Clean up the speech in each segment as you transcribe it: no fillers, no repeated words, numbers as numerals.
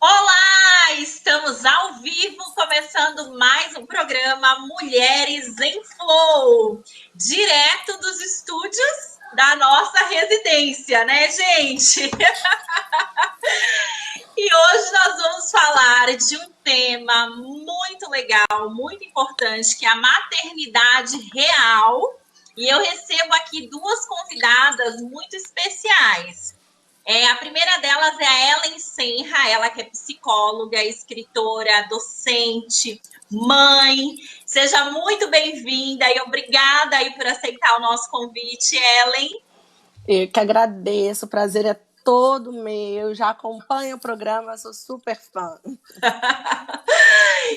Olá! Estamos ao vivo, começando mais um programa Mulheres em Flow, direto dos estúdios da nossa residência, né, gente? E hoje nós vamos falar de um tema muito legal, muito importante, que é a maternidade real. E eu recebo aqui duas convidadas muito especiais. A primeira delas é a Ellen Senra, ela que é psicóloga, escritora, docente, mãe. Seja muito bem-vinda e obrigada aí por aceitar o nosso convite, Ellen. Eu que agradeço, o prazer é todo meu, já acompanho o programa, sou super fã.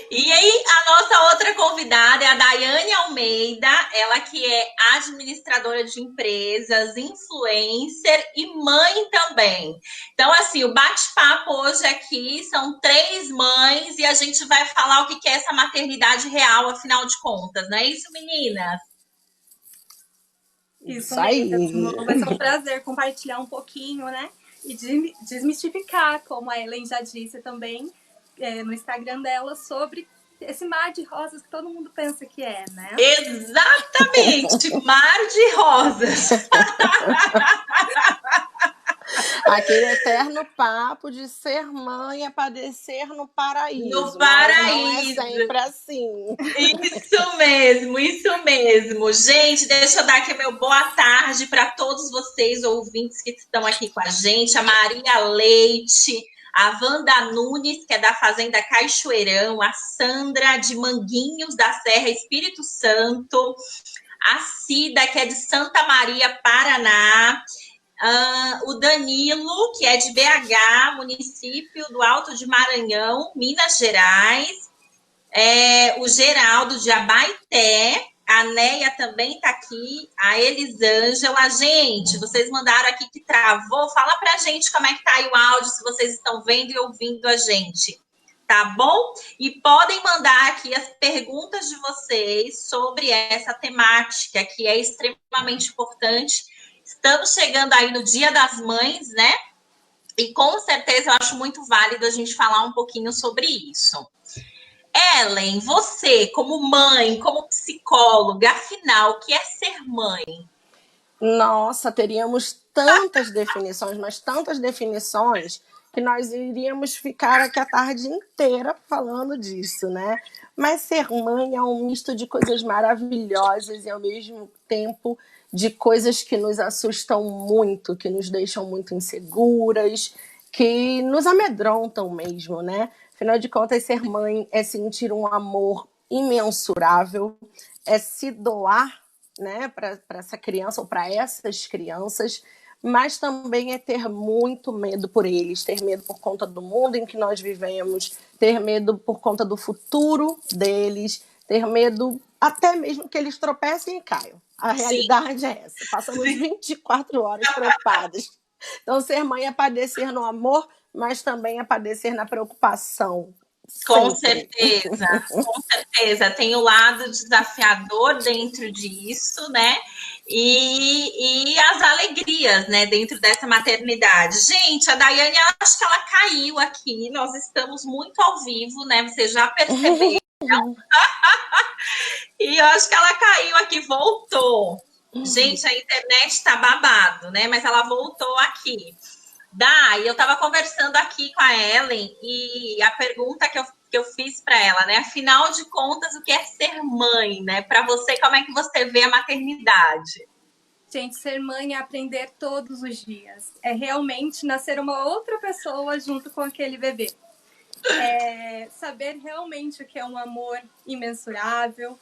E aí, a nossa outra convidada é a Daiane Almeida, ela que é administradora de empresas, influencer e mãe também. Então, assim, o bate-papo hoje aqui são três mães e a gente vai falar o que é essa maternidade real, afinal de contas, não é isso, meninas? Isso aí. mesmo. Vai ser um prazer compartilhar um pouquinho, né? E desmistificar, como a Ellen já disse também no Instagram dela, sobre esse mar de rosas que todo mundo pensa que é, né? Exatamente, mar de rosas. Aquele eterno papo de ser mãe é padecer no paraíso. No paraíso. Mas não é sempre assim. Isso mesmo, isso mesmo. Gente, deixa eu dar aqui meu boa tarde para todos vocês, ouvintes que estão aqui com a gente. A Maria Leite, a Wanda Nunes, que é da Fazenda Cachoeirão, a Sandra de Manguinhos, da Serra Espírito Santo, a Cida, que é de Santa Maria, Paraná. O Danilo, que é de BH, município do Alto de Maranhão, Minas Gerais. O Geraldo de Abaeté, a Neia também está aqui, a Elisângela. Gente, vocês mandaram aqui que travou. Fala pra gente como é que tá aí o áudio, se vocês estão vendo e ouvindo a gente. Tá bom? E podem mandar aqui as perguntas de vocês sobre essa temática, que é extremamente importante. Estamos chegando aí no Dia das Mães, né? E com certeza eu acho muito válido a gente falar um pouquinho sobre isso. Ellen, você, como mãe, como psicóloga, afinal, o que é ser mãe? Nossa, teríamos tantas definições, mas tantas definições, que nós iríamos ficar aqui a tarde inteira falando disso, né? Mas ser mãe é um misto de coisas maravilhosas e, ao mesmo tempo, de coisas que nos assustam muito, que nos deixam muito inseguras, que nos amedrontam mesmo, né? Afinal de contas, ser mãe é sentir um amor imensurável, é se doar, né, para essa criança ou para essas crianças, mas também é ter muito medo por eles, ter medo por conta do mundo em que nós vivemos, ter medo por conta do futuro deles, ter medo até mesmo que eles tropecem e caiam. A realidade é essa. Passamos 24 horas preocupadas. Então, ser mãe é padecer no amor, mas também é padecer na preocupação. Com Sempre. certeza, com certeza. Tem o lado desafiador dentro disso, né? E as alegrias, né, dentro dessa maternidade. Gente, a Daiane, acho que ela caiu aqui. Nós estamos muito ao vivo, né? Você já percebeu. E eu acho que ela caiu aqui, voltou. Gente, a internet tá babado, né? Mas ela voltou aqui. Dai, eu estava conversando aqui com a Ellen e a pergunta que eu fiz para ela, né? Afinal de contas, o que é ser mãe, né? Para você, como é que você vê a maternidade? Gente, ser mãe é aprender todos os dias. É realmente nascer uma outra pessoa junto com aquele bebê. É saber realmente o que é um amor imensurável.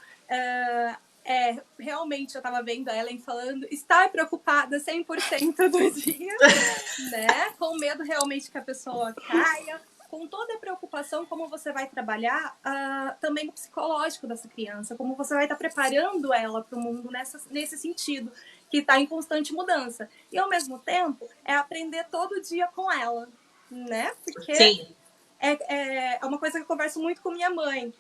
Realmente, eu estava vendo a Ellen falando, estar preocupada 100% dos dias, né? Com medo realmente que a pessoa caia, com toda a preocupação, como você vai trabalhar também o psicológico dessa criança, como você vai estar preparando ela para o mundo nesse sentido, que está em constante mudança. E, ao mesmo tempo, é aprender todo dia com ela, né? Porque Sim. é uma coisa que eu converso muito com minha mãe.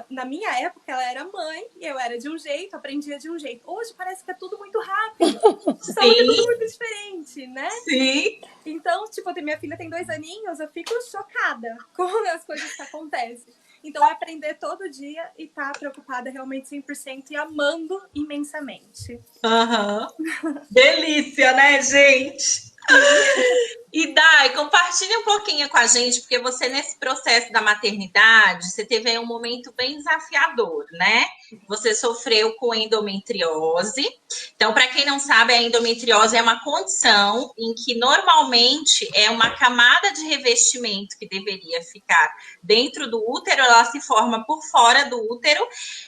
na minha época, ela era mãe, eu era de um jeito, aprendia de um jeito. Hoje parece que é tudo muito rápido. Sabe que é tudo muito diferente, né? Sim. Então, tipo, minha filha tem 2 aninhos, eu fico chocada com as coisas que acontecem. Então, é aprender todo dia e estar preocupada realmente 100% e amando imensamente. Delícia, né, gente? E Dai, compartilha um pouquinho com a gente, porque você nesse processo da maternidade, você teve aí um momento bem desafiador, né? Você sofreu com endometriose. Então, para quem não sabe, a endometriose é uma condição em que normalmente é uma camada de revestimento que deveria ficar dentro do útero, ela se forma por fora do útero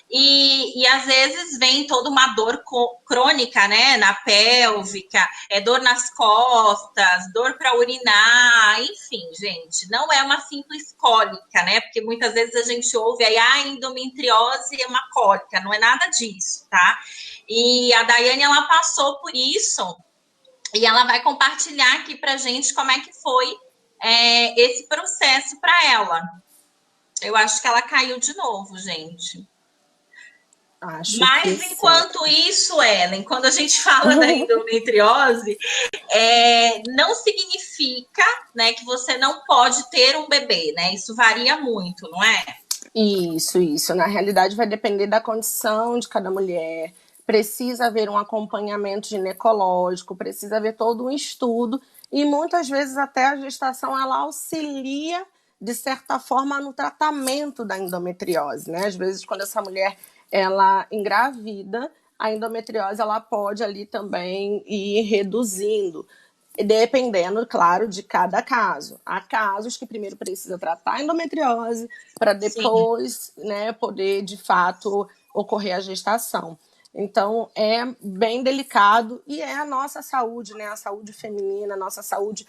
e às vezes vem toda uma dor crônica, né? Na pélvica, dor nas costas, dor para urinar, enfim, gente, não é uma simples cólica, né? Porque muitas vezes a gente ouve aí, endometriose é uma cólica, não é nada disso, tá? E a Daiane, ela passou por isso e ela vai compartilhar aqui pra gente como é que foi esse processo para ela. Eu acho que ela caiu de novo, gente. Mas enquanto isso, Ellen, quando a gente fala da endometriose, não significa, né, que você não pode ter um bebê, né? Isso varia muito, não é? Isso. Na realidade, vai depender da condição de cada mulher. Precisa haver um acompanhamento ginecológico, precisa haver todo um estudo e muitas vezes até a gestação ela auxilia de certa forma no tratamento da endometriose, né? Às vezes quando essa mulher ela engravida, a endometriose ela pode ali também ir reduzindo, dependendo, claro, de cada caso. Há casos que primeiro precisa tratar a endometriose para depois, né, poder de fato ocorrer a gestação. Então é bem delicado e é a nossa saúde, né, a saúde feminina, a nossa saúde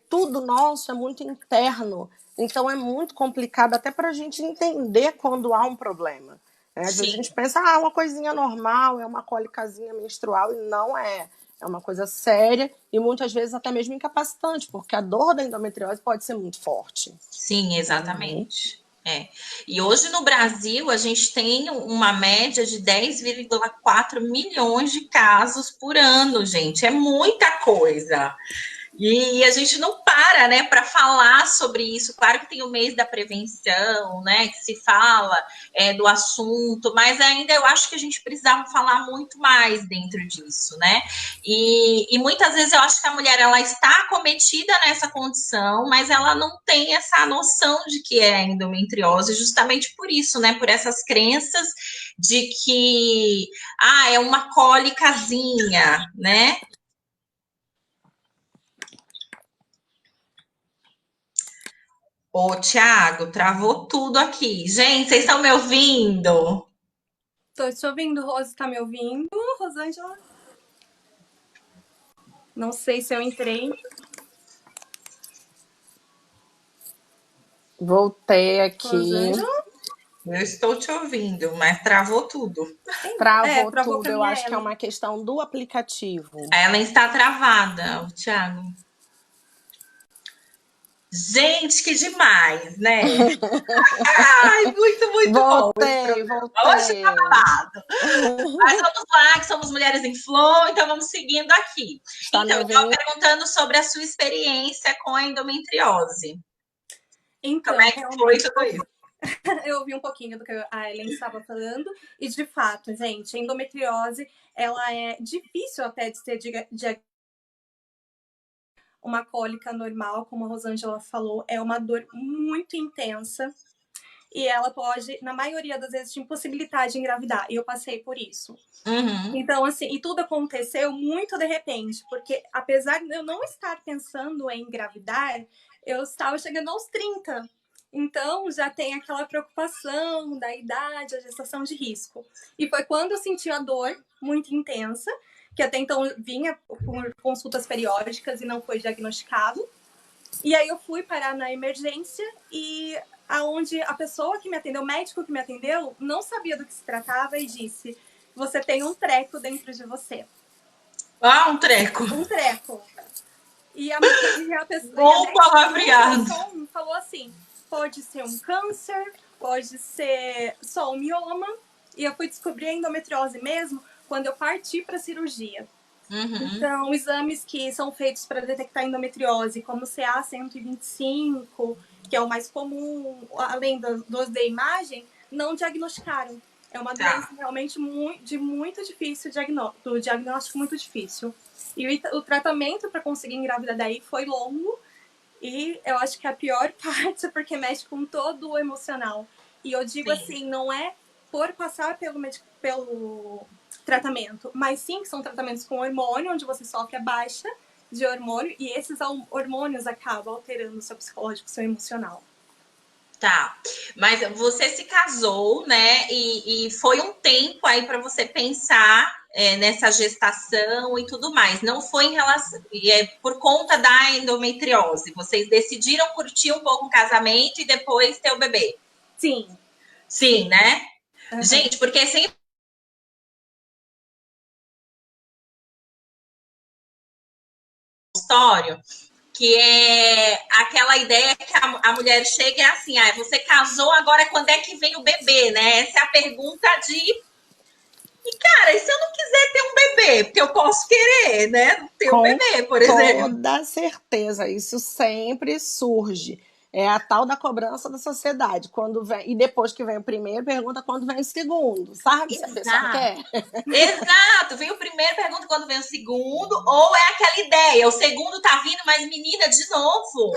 tudo nosso, é muito interno. Então é muito complicado até para a gente entender quando há um problema. Às vezes a gente pensa, uma coisinha normal, é uma cólicazinha menstrual, e não é. É uma coisa séria e muitas vezes até mesmo incapacitante, porque a dor da endometriose pode ser muito forte. Sim, exatamente. E hoje no Brasil a gente tem uma média de 10,4 milhões de casos por ano, gente. É muita coisa. E a gente não para, né, para falar sobre isso. Claro que tem o mês da prevenção, né, que se fala do assunto, mas ainda eu acho que a gente precisava falar muito mais dentro disso, né? E muitas vezes eu acho que a mulher ela está acometida nessa condição, mas ela não tem essa noção de que é endometriose, justamente por isso, né? Por essas crenças de que é uma cólicazinha, né? Ô, Thiago, travou tudo aqui. Gente, vocês estão me ouvindo? Tô te ouvindo, Rose, tá me ouvindo? Rosângela? Não sei se eu entrei. Voltei aqui. Rosângela? Eu estou te ouvindo, mas travou tudo. Travou tudo. Eu acho que é uma questão do aplicativo. Ela está travada, o Thiago. Gente, que demais, né? Muito voltei, bom. Voltei. Hoje tá babado. Mas vamos lá, que somos mulheres em flow, então vamos seguindo aqui. Então, eu estava perguntando sobre a sua experiência com a endometriose. Então, como é que foi tudo isso? Eu ouvi um pouquinho do que a Ellen estava falando e, de fato, gente, a endometriose, ela é difícil até de ser uma cólica normal, como a Rosângela falou, é uma dor muito intensa e ela pode, na maioria das vezes, te impossibilitar de engravidar. E eu passei por isso. Então, assim, e tudo aconteceu muito de repente, porque apesar de eu não estar pensando em engravidar, eu estava chegando aos 30. Então, já tem aquela preocupação da idade, a gestação de risco. E foi quando eu senti a dor muito intensa, que até então vinha por consultas periódicas e não foi diagnosticado. E aí eu fui parar na emergência e aonde a pessoa que me atendeu, o médico que me atendeu, não sabia do que se tratava e disse: você tem um treco dentro de você. Um treco. Um treco. E a pessoa... Bom palavreado. Falou assim, pode ser um câncer, pode ser só um mioma, e eu fui descobrir a endometriose mesmo quando eu parti para a cirurgia. Então, exames que são feitos para detectar endometriose, como o CA 125, que é o mais comum, além dos de imagem, não diagnosticaram. É uma doença realmente muito difícil, do diagnóstico muito difícil. E o tratamento para conseguir engravidar daí foi longo, e eu acho que a pior parte é porque mexe com todo o emocional. E eu digo assim, não é por passar pelo tratamento, mas sim que são tratamentos com hormônio, onde você sofre a baixa de hormônio, e esses hormônios acabam alterando o seu psicológico, o seu emocional. Tá, mas você se casou, né? E foi um tempo aí para você pensar nessa gestação e tudo mais. Não foi em relação, por conta da endometriose. Vocês decidiram curtir um pouco o casamento e depois ter o bebê. Sim. Sim, né? Gente, porque sempre história que é aquela ideia que a mulher chega e é assim, você casou, agora quando é que vem o bebê, né? Essa é a pergunta de... E, cara, e se eu não quiser ter um bebê? Porque eu posso querer, né? Não ter um bebê, por exemplo. Com toda certeza, isso sempre surge. É a tal da cobrança da sociedade. Quando vem, e depois que vem o primeiro, pergunta quando vem o segundo. Sabe se a pessoa quer? Exato. Vem o primeiro, pergunta quando vem o segundo. Ou é aquela ideia, o segundo tá vindo, mas menina, de novo.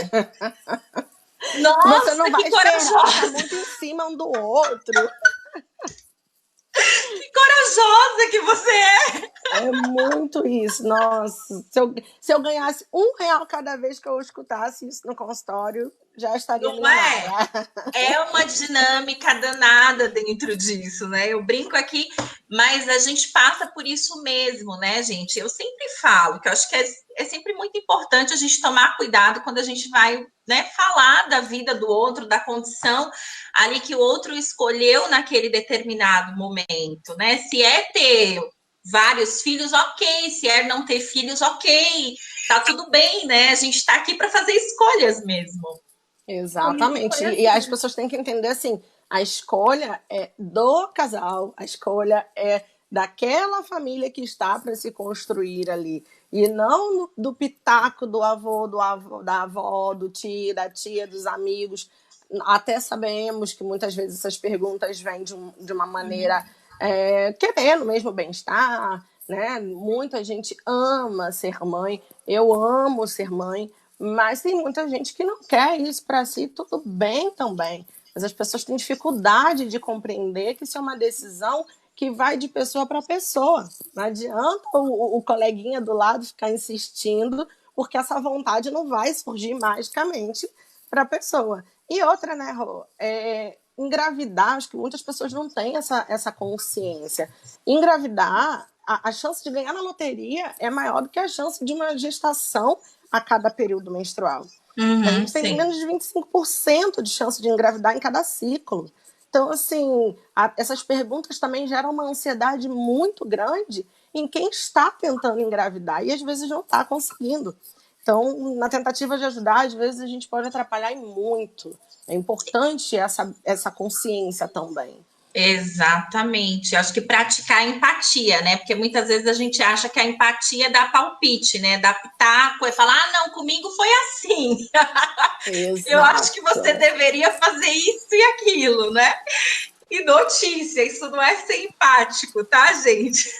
Nossa, você não vai que esperar, corajosa. tá muito em cima um do outro. Que corajosa que você é! É muito isso. Nossa, se eu ganhasse R$1 cada vez que eu escutasse isso no consultório, já estaria milionária. É uma dinâmica danada dentro disso, né? Eu brinco aqui, mas a gente passa por isso mesmo, né, gente? Eu sempre falo que eu acho que é sempre muito importante a gente tomar cuidado quando a gente vai, né, falar da vida do outro, da condição ali que o outro escolheu naquele determinado momento, né? Se é ter vários filhos, ok. Se é não ter filhos, ok. Tá tudo bem, né? A gente tá aqui para fazer escolhas mesmo. Exatamente. E as pessoas têm que entender assim, a escolha é do casal, a escolha é daquela família que está para se construir ali. E não do pitaco do avô, da avó, do tio, da tia, dos amigos. Até sabemos que muitas vezes essas perguntas vêm de uma maneira querendo mesmo bem-estar, né? Muita gente ama ser mãe, eu amo ser mãe, mas tem muita gente que não quer isso para si, tudo bem também. Mas as pessoas têm dificuldade de compreender que isso é uma decisão que vai de pessoa para pessoa. Não adianta o coleguinha do lado ficar insistindo, porque essa vontade não vai surgir magicamente para a pessoa. E outra, né, Rô? Engravidar, acho que muitas pessoas não têm essa consciência. Engravidar, a chance de ganhar na loteria é maior do que a chance de uma gestação a cada período menstrual. A gente tem menos de 25% de chance de engravidar em cada ciclo. Então, assim, essas perguntas também geram uma ansiedade muito grande em quem está tentando engravidar e às vezes não está conseguindo. Então, na tentativa de ajudar, às vezes a gente pode atrapalhar muito. É importante essa consciência também. Exatamente. Acho que praticar a empatia, né? Porque muitas vezes a gente acha que a empatia dá palpite, né? Dá pitaco e falar, não, comigo foi assim. Eu acho que você deveria fazer isso e aquilo, né? E notícia, isso não é ser empático, tá, gente?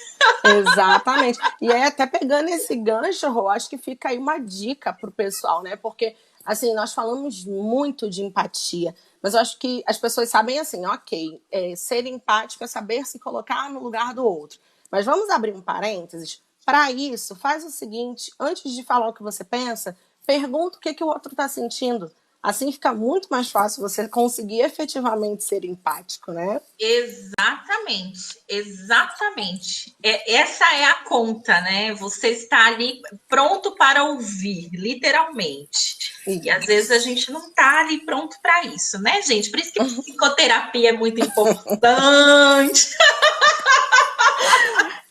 Exatamente. E até pegando esse gancho, Rô, acho que fica aí uma dica pro pessoal, né? Porque, assim, nós falamos muito de empatia, mas eu acho que as pessoas sabem assim, ok, ser empático é saber se colocar no lugar do outro. Mas vamos abrir um parênteses? Para isso, faz o seguinte, antes de falar o que você pensa, pergunta o que o outro está sentindo. Assim fica muito mais fácil você conseguir efetivamente ser empático, né? Exatamente, exatamente. Essa é a conta, né? Você está ali pronto para ouvir, literalmente. Isso. E às vezes a gente não está ali pronto para isso, né, gente? Por isso que psicoterapia é muito importante.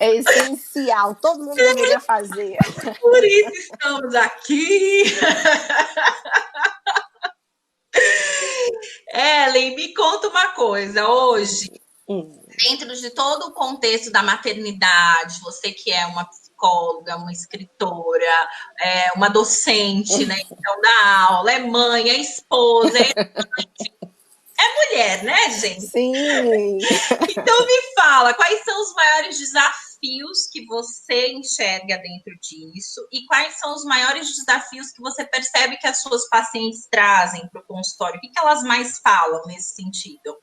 É essencial, todo mundo deveria fazer. Por isso estamos aqui. Ellen, me conta uma coisa. Hoje, Hum. dentro de todo o contexto da maternidade, você que é uma psicóloga, uma escritora, uma docente, né? Então, dá aula, é mãe, é esposa, é mulher, né, gente? Sim. Então, me fala, quais são os maiores desafios que você enxerga dentro disso e quais são os maiores desafios que você percebe que as suas pacientes trazem para o consultório? O que elas mais falam nesse sentido?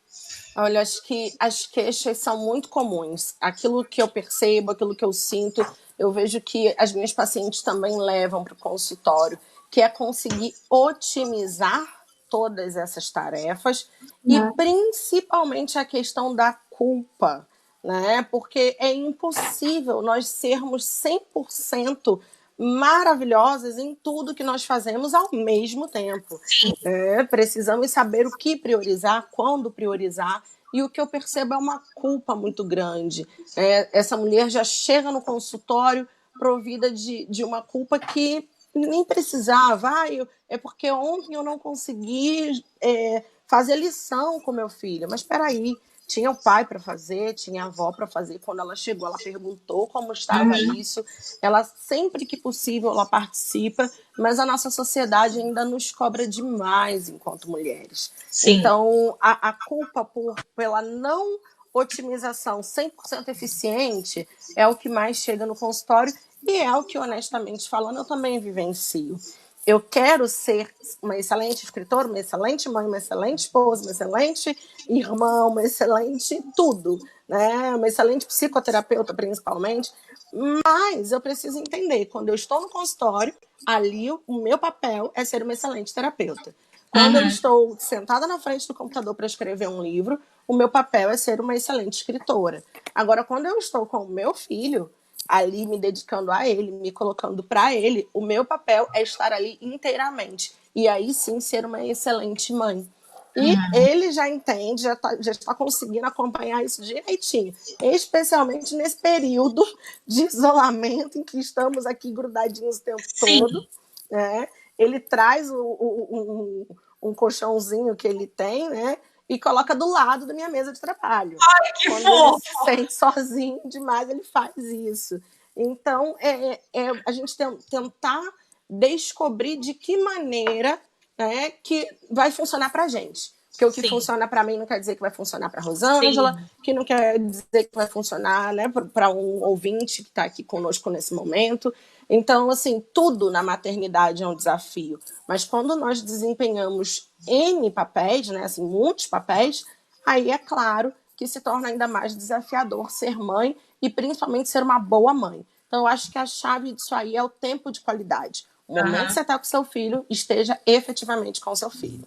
Olha, acho que as queixas são muito comuns. Aquilo que eu percebo, aquilo que eu sinto, eu vejo que as minhas pacientes também levam para o consultório, que é conseguir otimizar todas essas tarefas e principalmente a questão da culpa, né? Porque é impossível nós sermos 100% maravilhosas em tudo que nós fazemos ao mesmo tempo. Precisamos saber o que priorizar, quando priorizar, e o que eu percebo é uma culpa muito grande. Essa mulher já chega no consultório provida de uma culpa que nem precisava. É porque ontem eu não consegui fazer lição com meu filho. Mas espera aí, tinha o pai para fazer, tinha a avó para fazer. Quando ela chegou, ela perguntou como estava isso. Ela, sempre que possível, ela participa, mas a nossa sociedade ainda nos cobra demais enquanto mulheres. Sim. Então, a culpa pela não otimização 100% eficiente é o que mais chega no consultório e é o que, honestamente falando, eu também vivencio. Eu quero ser uma excelente escritora, uma excelente mãe, uma excelente esposa, uma excelente irmã, uma excelente tudo, né? Uma excelente psicoterapeuta, principalmente. Mas eu preciso entender, quando eu estou no consultório, ali o meu papel é ser uma excelente terapeuta. Quando eu estou sentada na frente do computador para escrever um livro, o meu papel é ser uma excelente escritora. Agora, quando eu estou com o meu filho, ali me dedicando a ele, me colocando para ele, o meu papel é estar ali inteiramente. E aí sim ser uma excelente mãe. E ele já entende, já está conseguindo acompanhar isso direitinho. Especialmente nesse período de isolamento em que estamos aqui grudadinhos o tempo todo. Né? Ele traz um colchãozinho que ele tem, né? E coloca do lado da minha mesa de trabalho. Ai, que Quando fofo! ele se sente sozinho demais, ele faz isso. Então, a gente tentar descobrir de que maneira, né, que vai funcionar para a gente. Porque o que funciona para mim não quer dizer que vai funcionar para a Rosângela, que não quer dizer que vai funcionar, né, para um ouvinte que está aqui conosco nesse momento. Então, assim, tudo na maternidade é um desafio. Mas quando nós desempenhamos N papéis, né, assim, muitos papéis, aí é claro que se torna ainda mais desafiador ser mãe e principalmente ser uma boa mãe. Então, eu acho que a chave disso aí é o tempo de qualidade. O momento que você está com seu filho, esteja efetivamente com seu filho.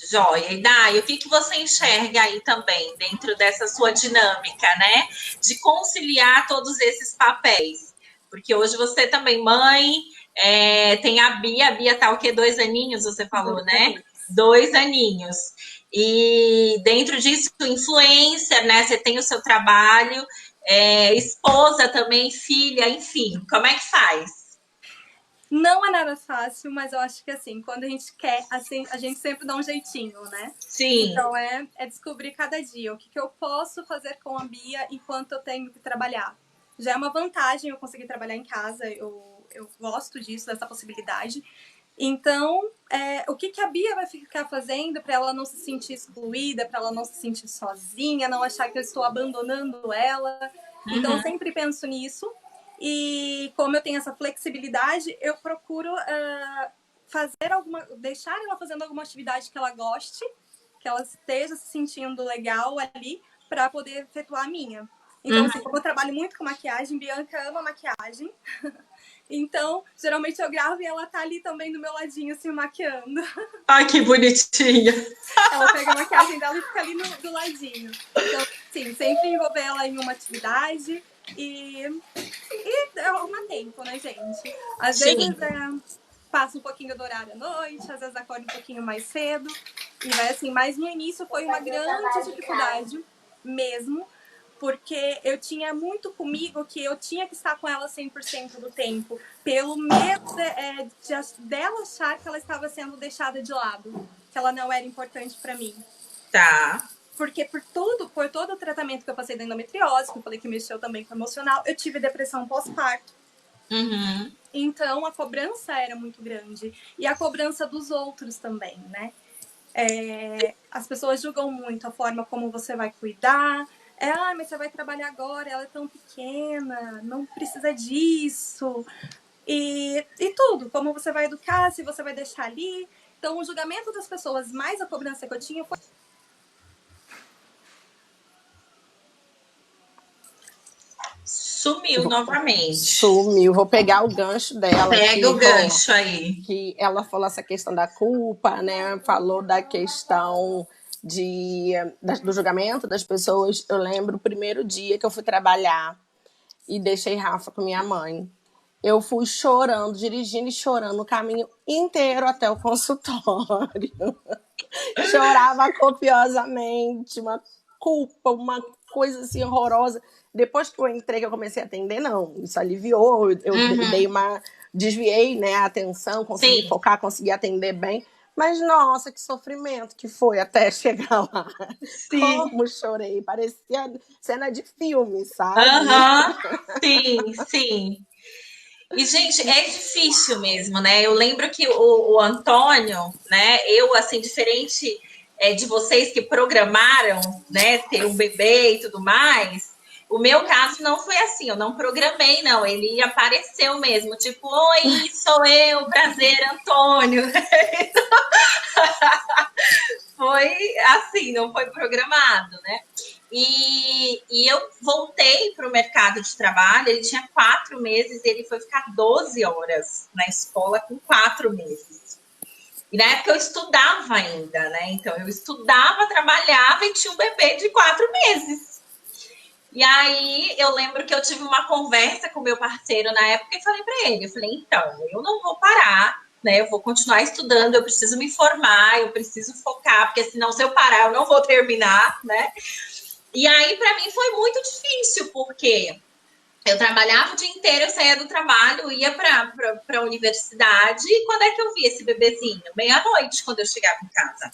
Joia. E Dai, o que você enxerga aí também, dentro dessa sua dinâmica, né? De conciliar todos esses papéis. Porque hoje você também, mãe, tem a Bia tá o quê? 2 aninhos, você falou, né? 2 aninhos. E dentro disso, influencer, né? Você tem o seu trabalho, esposa também, filha, enfim. Como é que faz? Não é nada fácil, mas eu acho que assim, quando a gente quer, assim, a gente sempre dá um jeitinho, né? Sim. Então é descobrir cada dia o que eu posso fazer com a Bia enquanto eu tenho que trabalhar. Já é uma vantagem eu conseguir trabalhar em casa, eu gosto disso, dessa possibilidade. Então, o que a Bia vai ficar fazendo para ela não se sentir excluída, para ela não se sentir sozinha, não achar que eu estou abandonando ela. Então, eu sempre penso nisso. E como eu tenho essa flexibilidade, eu procuro deixar ela fazendo alguma atividade que ela goste, que ela esteja se sentindo legal ali, para poder efetuar a minha. Então, assim, como eu trabalho muito com maquiagem, Bianca ama maquiagem. Então, geralmente eu gravo e ela tá ali também do meu ladinho, assim, maquiando. Ai, que bonitinha! Ela pega a maquiagem dela e fica ali do ladinho. Então, sim, sempre envolver ela em uma atividade e arruma tempo, né, gente? Às vezes passa um pouquinho do horário à noite, às vezes acorda um pouquinho mais cedo. E vai assim, mas no início foi uma grande dificuldade mesmo, porque eu tinha muito comigo que eu tinha que estar com ela 100% do tempo, pelo medo dela achar que ela estava sendo deixada de lado, que ela não era importante para mim. Tá. Porque por todo o tratamento que eu passei da endometriose, que eu falei que mexeu também com o emocional, eu tive depressão pós-parto. Uhum. Então, a cobrança era muito grande. E a cobrança dos outros também, né? As pessoas julgam muito a forma como você vai cuidar. Mas você vai trabalhar agora, ela é tão pequena, não precisa disso. E tudo, como você vai educar, se você vai deixar ali. Então, o julgamento das pessoas, mais a cobrança que eu tinha, foi... Sumiu novamente. Sumiu. Vou pegar o gancho dela. Pega o gancho aí. Que ela falou essa questão da culpa, né? Falou da questão do julgamento das pessoas. Eu lembro o primeiro dia que eu fui trabalhar e deixei Rafa com minha mãe. Eu fui chorando, dirigindo e chorando o caminho inteiro até o consultório. Chorava copiosamente, uma culpa, uma coisa assim horrorosa. Depois que eu entrei, que eu comecei a atender, não. Isso aliviou, eu desviei, né, a atenção, consegui focar, consegui atender bem. Mas, nossa, que sofrimento que foi até chegar lá. Sim. Como chorei, parecia cena de filme, sabe? Sim. E, gente, é difícil mesmo, né? Eu lembro que o Antônio, né? Eu, assim, diferente de vocês que programaram, né? Ter um bebê e tudo mais, o meu caso não foi assim. Eu não programei, não. Ele apareceu mesmo. Tipo, oi, sou eu, prazer, Antônio. Foi assim, não foi programado, né? E eu voltei para o mercado de trabalho, ele tinha 4 meses, ele foi ficar 12 horas na escola com 4 meses. E na época eu estudava ainda, né? Então eu estudava, trabalhava e tinha um bebê de 4 meses. E aí eu lembro que eu tive uma conversa com o meu parceiro na época e falei para ele, eu falei, então, eu não vou parar, né? Eu vou continuar estudando, eu preciso me formar, eu preciso focar, porque senão se eu parar eu não vou terminar, né? E aí, para mim, foi muito difícil, porque eu trabalhava o dia inteiro, eu saía do trabalho, ia para a universidade, e quando é que eu vi esse bebezinho? Meia-noite, quando eu chegava em casa.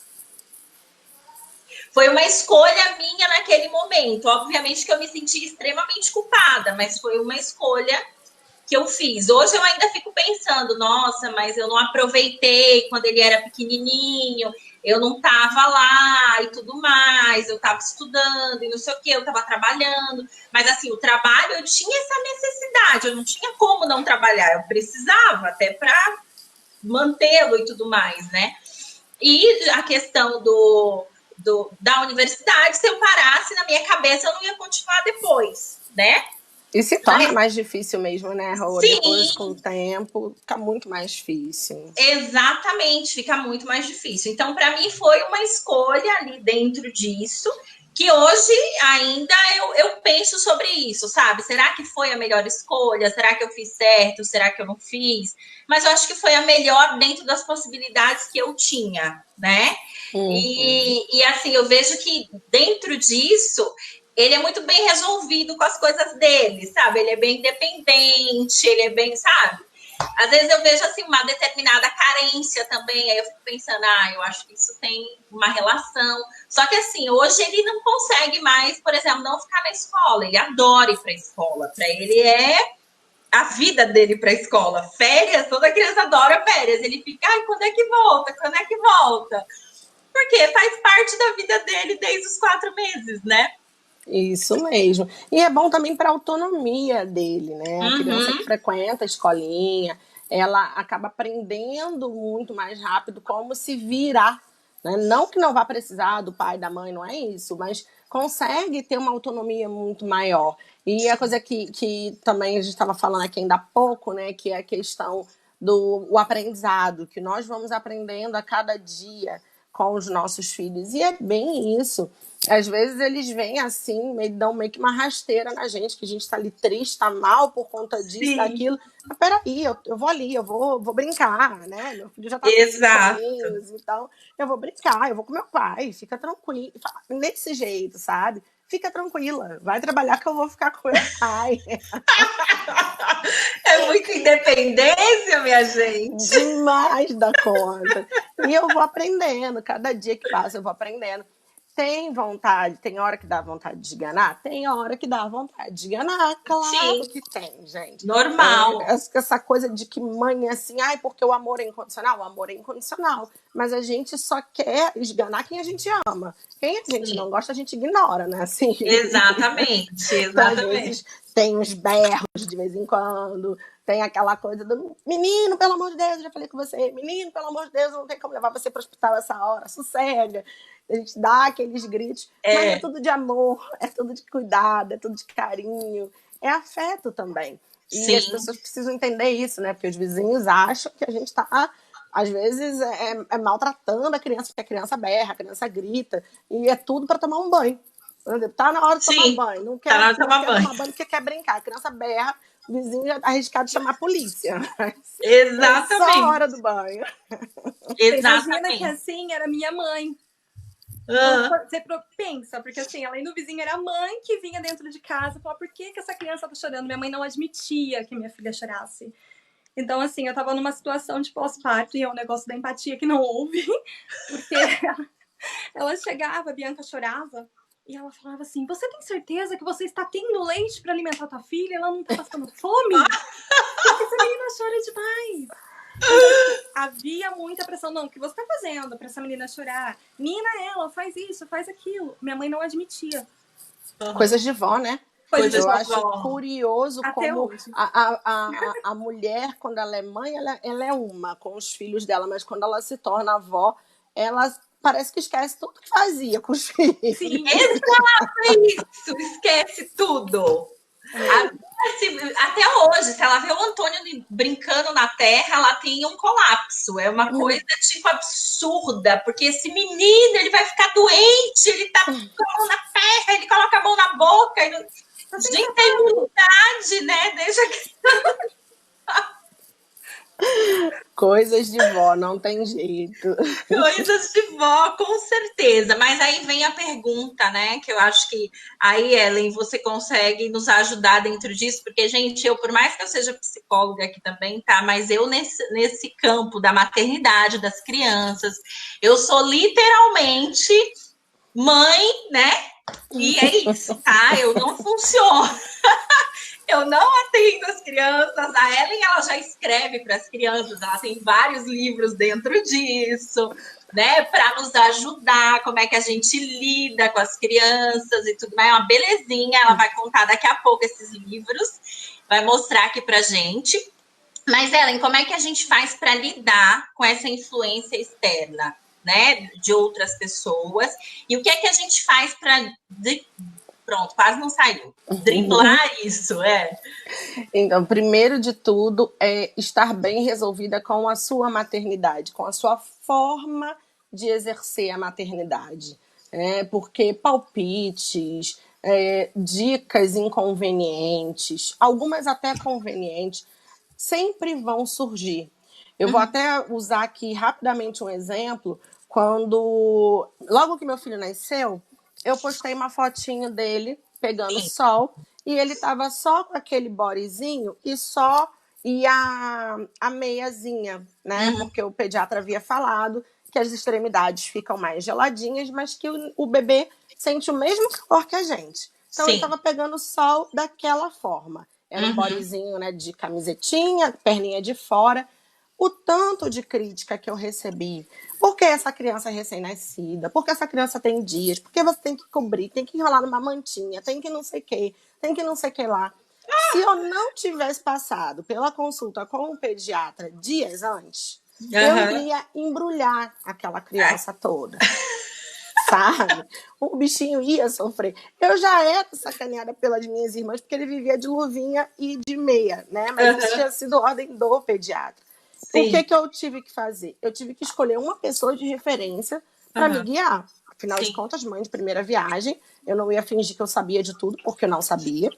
Foi uma escolha minha naquele momento. Obviamente que eu me senti extremamente culpada, mas foi uma escolha que eu fiz. Hoje eu ainda fico pensando, nossa, mas eu não aproveitei quando ele era pequenininho, eu não estava lá e tudo mais, eu estava estudando e não sei o que, eu estava trabalhando. Mas assim, o trabalho, eu tinha essa necessidade, eu não tinha como não trabalhar, eu precisava até para mantê-lo e tudo mais, né? E a questão da universidade, se eu parasse na minha cabeça, eu não ia continuar depois, né? E se torna mais difícil mesmo, né, Rô? Depois, com o tempo, fica muito mais difícil. Exatamente, fica muito mais difícil. Então, para mim, foi uma escolha ali dentro disso, que hoje ainda eu penso sobre isso, sabe? Será que foi a melhor escolha? Será que eu fiz certo? Será que eu não fiz? Mas eu acho que foi a melhor dentro das possibilidades que eu tinha, né? E assim, eu vejo que dentro disso ele é muito bem resolvido com as coisas dele, sabe? Ele é bem independente, ele é bem, sabe? Às vezes eu vejo, assim, uma determinada carência também, aí eu fico pensando, eu acho que isso tem uma relação. Só que, assim, hoje ele não consegue mais, por exemplo, não ficar na escola. Ele adora ir para a escola. Para ele é a vida dele para a escola. Férias, toda criança adora férias. Ele fica, quando é que volta? Quando é que volta? Porque faz parte da vida dele desde os 4 meses, né? Isso mesmo. E é bom também para a autonomia dele, né? A criança que frequenta a escolinha, ela acaba aprendendo muito mais rápido como se virar, né? Não que não vá precisar do pai, da mãe, não é isso, mas consegue ter uma autonomia muito maior. E a coisa que também a gente estava falando aqui ainda há pouco, né? Que é a questão do aprendizado, que nós vamos aprendendo a cada dia com os nossos filhos. E é bem isso. Às vezes eles vêm assim, dão meio que uma rasteira na gente, que a gente tá ali triste, tá mal por conta disso, daquilo. Mas peraí, eu vou ali, eu vou brincar, né? Meu filho já tá com 5 anos, então eu vou brincar, eu vou com meu pai, fica tranquilo. Desse jeito, sabe? fica tranquila, vai trabalhar que eu vou ficar com meu pai. É muita independência, minha gente. Demais da conta. E eu vou aprendendo, cada dia que passa eu vou aprendendo. Tem vontade, tem hora que dá vontade de esganar? Tem hora que dá vontade de esganar, claro Sim. que tem, gente. Normal. Essa coisa de que mãe é assim, ai, porque o amor é incondicional. O amor é incondicional, mas a gente só quer esganar quem a gente ama. Quem a gente não gosta, a gente ignora, né? Assim. Exatamente, Então, às exatamente. vezes, tem uns berros de vez em quando, tem aquela coisa do menino, pelo amor de Deus, eu já falei com você, menino, pelo amor de Deus, não tem como levar você para o hospital essa hora, sossega. A gente dá aqueles gritos, mas é tudo de amor, é tudo de cuidado, é tudo de carinho, é afeto também. E Sim. as pessoas precisam entender isso, né? Porque os vizinhos acham que a gente está, às vezes, maltratando a criança, porque a criança berra, a criança grita, e é tudo para tomar um banho. Tá na hora de tomar banho, não quer, tá na hora de tomar banho porque quer brincar. A criança berra, o vizinho já tá arriscado de chamar a polícia. Exatamente. É só a hora do banho. Imagina que assim era minha mãe. Você pensa, porque assim, além do vizinho, era a mãe que vinha dentro de casa e falava, por que essa criança tá chorando? Minha mãe não admitia que minha filha chorasse. Então, assim, eu tava numa situação de pós-parto e é um negócio da empatia que não houve, porque ela chegava, a Bianca chorava, e ela falava assim, você tem certeza que você está tendo leite para alimentar tua filha? Ela não tá passando fome? Porque essa menina chora demais. Então, havia muita pressão. Não, o que você tá fazendo pra essa menina chorar? Nina ela, faz isso, faz aquilo. Minha mãe não admitia. Coisas de vó, né? Eu acho vó. Curioso até como hoje. a mulher, quando ela é mãe, ela é uma com os filhos dela, mas quando ela se torna avó, ela parece que esquece tudo que fazia com os filhos. Sim, exato, isso, esquece tudo. Até hoje, se ela vê o Antônio brincando na terra, ela tem um colapso. É uma coisa, tipo, absurda. Porque esse menino, ele vai ficar doente, ele tá com a mão na terra, ele coloca a mão na boca. E não... Gente, tem imunidade, né? Deixa que... Coisas de vó, não tem jeito. Coisas de vó, com certeza. Mas aí vem a pergunta, né? Que eu acho que aí, Ellen, você consegue nos ajudar dentro disso, porque, gente, eu, por mais que eu seja psicóloga aqui também, tá? Mas eu, nesse campo da maternidade, das crianças, eu sou literalmente mãe, né? E é isso, tá? Eu não funciono. Eu não atendo as crianças. A Ellen, ela já escreve para as crianças. Ela tem vários livros dentro disso, né? Para nos ajudar, como é que a gente lida com as crianças e tudo mais. É uma belezinha. Ela vai contar daqui a pouco esses livros. Vai mostrar aqui para gente. Mas, Ellen, como é que a gente faz para lidar com essa influência externa, né? De outras pessoas? E o que é que a gente faz para... Pronto, quase não saiu. Driblar isso, Então, primeiro de tudo, é estar bem resolvida com a sua maternidade, com a sua forma de exercer a maternidade. Porque palpites, dicas inconvenientes, algumas até convenientes, sempre vão surgir. Eu vou até usar aqui rapidamente um exemplo. Logo que meu filho nasceu, eu postei uma fotinho dele pegando sol e ele tava só com aquele bodyzinho e a meiazinha, né? Porque o pediatra havia falado que as extremidades ficam mais geladinhas, mas que o bebê sente o mesmo calor que a gente. Então ele tava pegando sol daquela forma. Era um bodyzinho, né, de camisetinha, perninha de fora. O tanto de crítica que eu recebi. Por que essa criança é recém-nascida? Por que essa criança tem dias? Por que você tem que cobrir? Tem que enrolar numa mantinha? Tem que não sei o quê? Tem que não sei o que lá? Se eu não tivesse passado pela consulta com o pediatra dias antes, eu ia embrulhar aquela criança toda. Sabe? O bichinho ia sofrer. Eu já era sacaneada pelas minhas irmãs, porque ele vivia de luvinha e de meia, né? Mas isso tinha sido ordem do pediatra. O que eu tive que fazer? Eu tive que escolher uma pessoa de referência para me guiar. Afinal de contas, mãe de primeira viagem, eu não ia fingir que eu sabia de tudo, porque eu não sabia.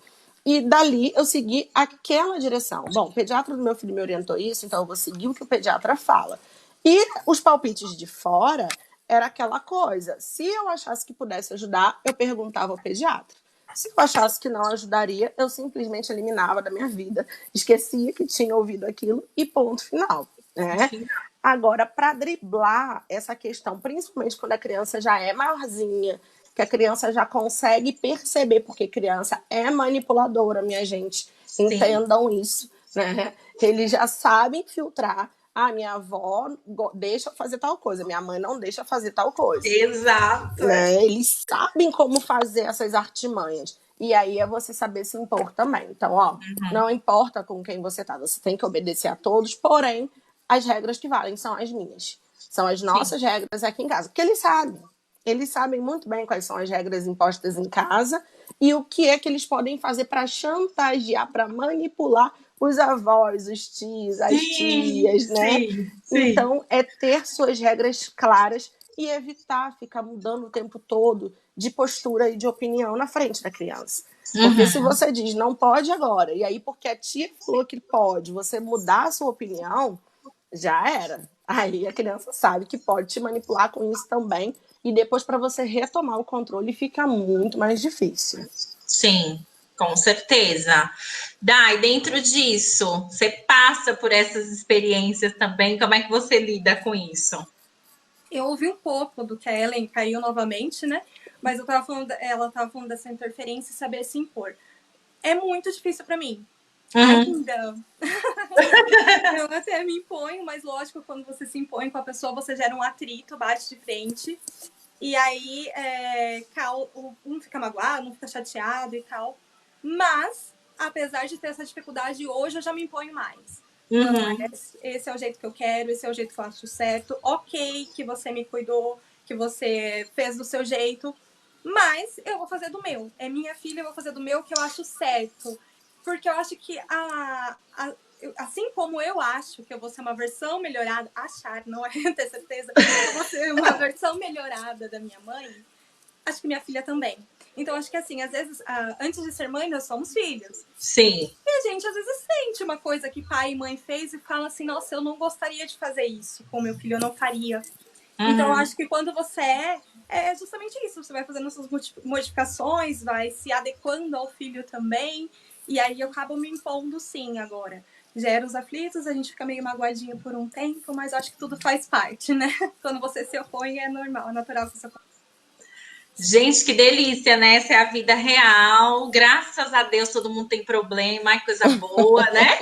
E dali eu segui aquela direção. Bom, o pediatra do meu filho me orientou isso, então eu vou seguir o que o pediatra fala. E os palpites de fora, era aquela coisa. Se eu achasse que pudesse ajudar, eu perguntava ao pediatra. Se eu achasse que não ajudaria, eu simplesmente eliminava da minha vida, esquecia que tinha ouvido aquilo e ponto final, né? Agora, para driblar essa questão, principalmente quando a criança já é maiorzinha, que a criança já consegue perceber, porque criança é manipuladora, minha gente, entendam isso, né? Eles já sabem filtrar. Minha avó deixa eu fazer tal coisa, minha mãe não deixa fazer tal coisa. Exato. Né? Eles sabem como fazer essas artimanhas. E aí é você saber se impor também. Então, não importa com quem você tá, você tem que obedecer a todos, porém, as regras que valem são as minhas. São as nossas regras aqui em casa. Porque eles sabem. Eles sabem muito bem quais são as regras impostas em casa e o que é que eles podem fazer para chantagear, para manipular os avós, os tios, as tias, né? Então, é ter suas regras claras e evitar ficar mudando o tempo todo de postura e de opinião na frente da criança. Porque se você diz, não pode agora, e aí porque a tia falou que pode, você mudar a sua opinião, já era. Aí a criança sabe que pode te manipular com isso também, e depois para você retomar o controle fica muito mais difícil. Sim, com certeza. Dai, dentro disso, você passa por essas experiências também, como é que você lida com isso? Eu ouvi um pouco do que a Ellen caiu novamente, né? Mas ela estava falando dessa interferência e saber se impor. É muito difícil para mim. Ainda. Eu até me imponho, mas lógico, quando você se impõe com a pessoa, você gera um atrito, bate de frente. E aí, um fica magoado, um fica chateado e tal. Mas, apesar de ter essa dificuldade, hoje eu já me imponho mais. Não, esse é o jeito que eu quero, esse é o jeito que eu acho certo. Ok, que você me cuidou, que você fez do seu jeito, mas eu vou fazer do meu. É minha filha, eu vou fazer do meu que eu acho certo. Porque eu acho que assim como eu acho que eu vou ser uma versão melhorada, achar, não é ter certeza, que eu vou ser uma versão melhorada da minha mãe, acho que minha filha também. Então, acho que assim, às vezes, antes de ser mãe, nós somos filhos. Sim. E a gente, às vezes, sente uma coisa que pai e mãe fez e fala assim, nossa, eu não gostaria de fazer isso com meu filho, eu não faria. Então, acho que quando você é justamente isso. Você vai fazendo essas modificações, vai se adequando ao filho também. E aí eu acabo me impondo sim agora. Gera os aflitos, a gente fica meio magoadinho por um tempo, mas acho que tudo faz parte, né? Quando você se opõe, é normal, é natural que você opõe. Gente, que delícia, né? Essa é a vida real. Graças a Deus todo mundo tem problema, ai, coisa boa, né?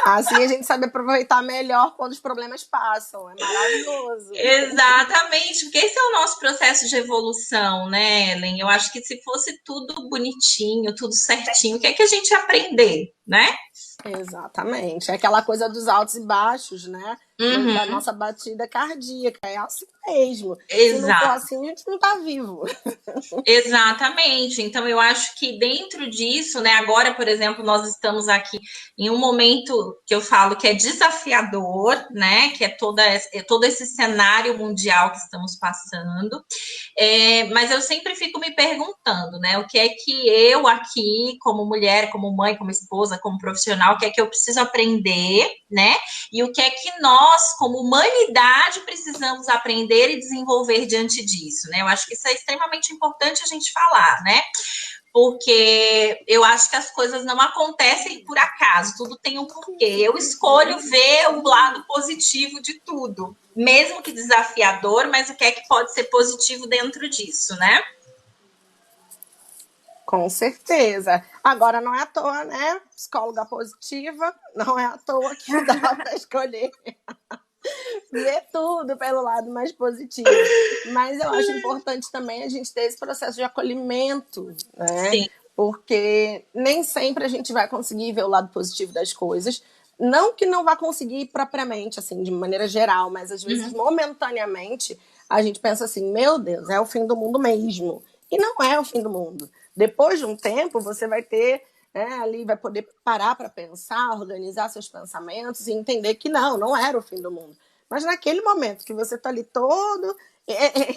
Assim a gente sabe aproveitar melhor quando os problemas passam. É maravilhoso. Exatamente, porque esse é o nosso processo de evolução, né, Ellen? Eu acho que se fosse tudo bonitinho, tudo certinho, o que é que a gente ia aprender, né? Exatamente. É aquela coisa dos altos e baixos, né? Da nossa batida cardíaca. É assim mesmo. Se não for assim, a gente não tá vivo. Exatamente. Então, eu acho que dentro disso, né? Agora, por exemplo, nós estamos aqui em um momento que eu falo que é desafiador, né? Que é todo esse cenário mundial que estamos passando. Mas eu sempre fico me perguntando, né? O que é que eu aqui, como mulher, como mãe, como esposa, como profissional, o que é que eu preciso aprender, né? E o que é que nós, como humanidade, precisamos aprender e desenvolver diante disso, né? Eu acho que isso é extremamente importante a gente falar, né? Porque eu acho que as coisas não acontecem por acaso, tudo tem um porquê. Eu escolho ver o lado positivo de tudo, mesmo que desafiador, mas o que é que pode ser positivo dentro disso, né? Com certeza. Agora, não é à toa, né? Psicóloga positiva, não é à toa que dá para escolher ver tudo pelo lado mais positivo. Mas eu acho importante também a gente ter esse processo de acolhimento, né? Sim. Porque nem sempre a gente vai conseguir ver o lado positivo das coisas. Não que não vá conseguir propriamente, assim, de maneira geral, mas às vezes, momentaneamente, a gente pensa assim, meu Deus, é o fim do mundo mesmo. E não é o fim do mundo. Depois de um tempo, você vai ter, né, ali, vai poder parar para pensar, organizar seus pensamentos e entender que não era o fim do mundo. Mas naquele momento que você está ali todo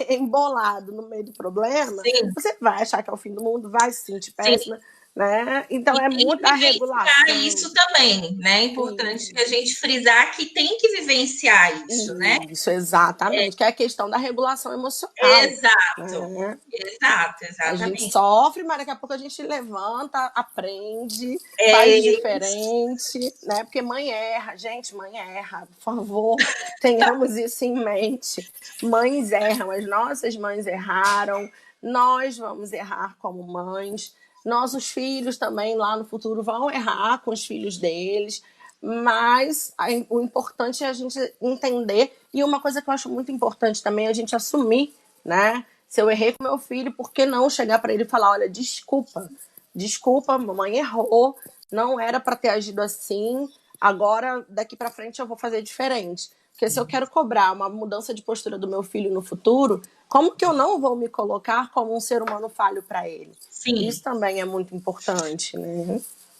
embolado no meio do problema, você vai achar que é o fim do mundo, vai se sentir péssima. né? Então E é tem que muita vivenciar regulação. isso também, né? É importante a gente frisar que tem que vivenciar isso, né? Isso, exatamente, que é a questão da regulação emocional, Exato, né? exato, A gente exatamente. sofre, mas daqui a pouco a gente levanta, aprende, faz É, diferente, né? Porque mãe erra, gente, mãe erra, por favor, tenhamos isso em mente. Mães erram, as nossas mães erraram, nós vamos errar como mães, nossos filhos também lá no futuro vão errar com os filhos deles, mas o importante é a gente entender, e uma coisa que eu acho muito importante também é a gente assumir, né? Se eu errei com meu filho, por que não chegar para ele e falar, olha, desculpa, mamãe errou, não era para ter agido assim, agora daqui para frente eu vou fazer diferente. Porque se eu quero cobrar uma mudança de postura do meu filho no futuro, como que eu não vou me colocar como um ser humano falho para ele? sim. Isso também é muito importante, né?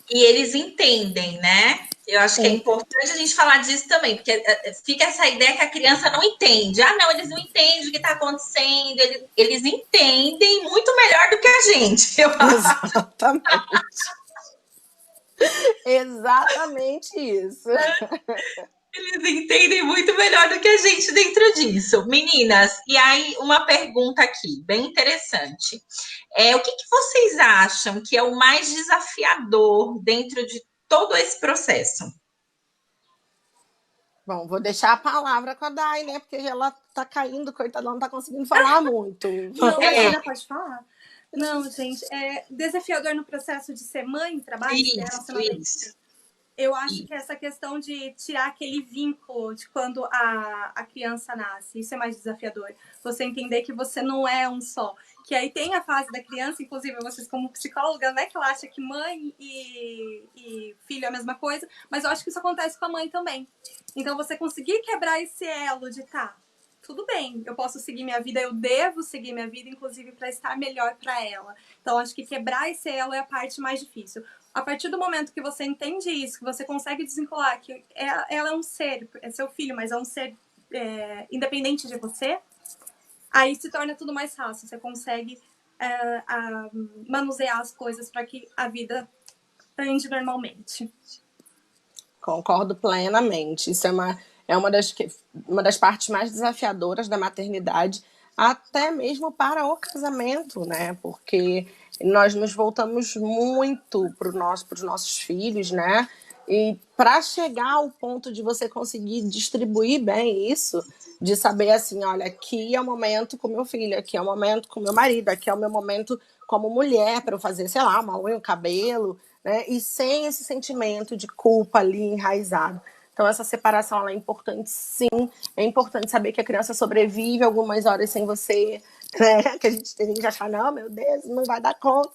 E eles entendem, né? Eu acho que é importante a gente falar disso também, porque fica essa ideia que a criança não entende. Ah, não, eles não entendem o que está acontecendo. Eles entendem muito melhor do que a gente. Eu acho. Exatamente. Exatamente isso. Eles entendem muito melhor do que a gente dentro disso. Meninas, e aí uma pergunta aqui, bem interessante. O que vocês acham que é o mais desafiador dentro de todo esse processo? Bom, vou deixar a palavra com a Dai, né? Porque ela tá caindo, coitada, ela não tá conseguindo falar muito. Não, imagina, pode falar. Não, gente, é desafiador no processo de ser mãe, trabalho, se relacionamento. Isso. Eu acho que essa questão de tirar aquele vínculo de quando a criança nasce, isso é mais desafiador. Você entender que você não é um só. Que aí tem a fase da criança, inclusive vocês como psicóloga, né, que ela acha que mãe e filho é a mesma coisa, mas eu acho que isso acontece com a mãe também. Então você conseguir quebrar esse elo de tudo bem, eu posso seguir minha vida, eu devo seguir minha vida, inclusive para estar melhor para ela. Então acho que quebrar esse elo é a parte mais difícil. A partir do momento que você entende isso, que você consegue desvincular que ela é um ser, é seu filho, mas é um ser independente de você, aí se torna tudo mais fácil. Você consegue manusear as coisas para que a vida ande normalmente. Concordo plenamente. Isso é uma das partes mais desafiadoras da maternidade, até mesmo para o casamento, né? Porque nós nos voltamos muito para os nossos filhos, né? E para chegar ao ponto de você conseguir distribuir bem isso, de saber assim, olha, aqui é o momento com meu filho, aqui é o momento com meu marido, aqui é o meu momento como mulher para eu fazer, sei lá, uma unha, um cabelo, né? E sem esse sentimento de culpa ali enraizado. Então, essa separação ela é importante, sim. É importante saber que a criança sobrevive algumas horas sem você, né? Que a gente tem que achar, não, meu Deus, não vai dar conta.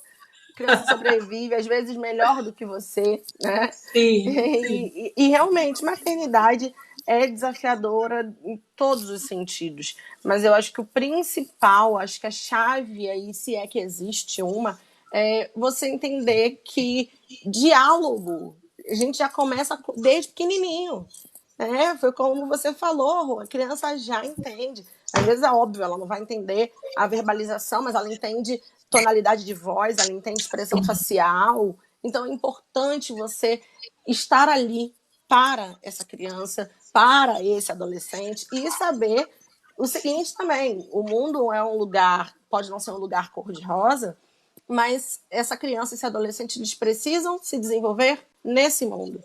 A criança sobrevive, às vezes, melhor do que você, né? Sim. E realmente, maternidade é desafiadora em todos os sentidos. Mas eu acho que o principal, acho que a chave aí, se é que existe uma, é você entender que diálogo a gente já começa desde pequenininho. Foi como você falou, a criança já entende. Às vezes é óbvio, ela não vai entender a verbalização, mas ela entende tonalidade de voz, ela entende expressão facial. Então é importante você estar ali para essa criança, para esse adolescente e saber o seguinte também, o mundo é um lugar, pode não ser um lugar cor-de-rosa, mas essa criança e esse adolescente, eles precisam se desenvolver nesse mundo.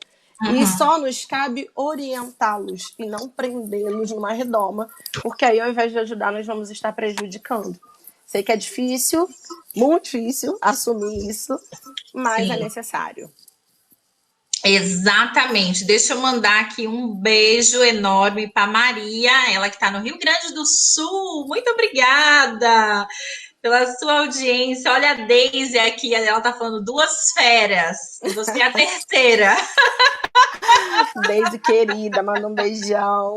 E só nos cabe orientá-los e não prendê-los numa redoma, porque aí, ao invés de ajudar, nós vamos estar prejudicando. Sei que é difícil, muito difícil assumir isso, mas é necessário. Exatamente. Deixa eu mandar aqui um beijo enorme para Maria, ela que está no Rio Grande do Sul. Muito obrigada pela sua audiência. Olha a Deise aqui, ela está falando 2 férias, e você é a terceira. Deise querida, manda um beijão.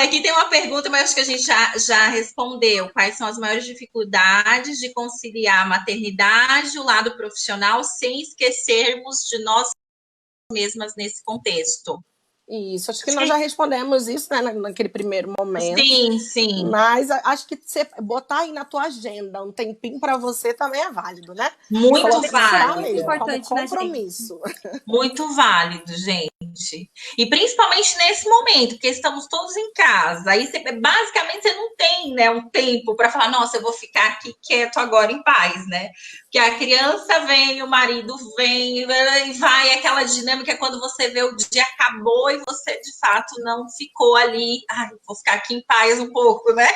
Aqui tem uma pergunta, mas acho que a gente já respondeu. Quais são as maiores dificuldades de conciliar a maternidade e o lado profissional sem esquecermos de nós mesmas nesse contexto? Isso, acho que nós já respondemos isso, né, naquele primeiro momento. Sim, sim. Mas acho que você botar aí na tua agenda um tempinho para você também é válido, né? Muito Colocar válido. mesmo como Importante, né, gente? compromisso. Muito válido, gente. E principalmente nesse momento, porque estamos todos em casa. Aí, basicamente, você não tem, né, um tempo para falar, nossa, eu vou ficar aqui quieto agora em paz, né? Porque a criança vem, o marido vem, e vai aquela dinâmica quando você vê o dia acabou e você, de fato, não ficou ali. Ai, vou ficar aqui em paz um pouco, né?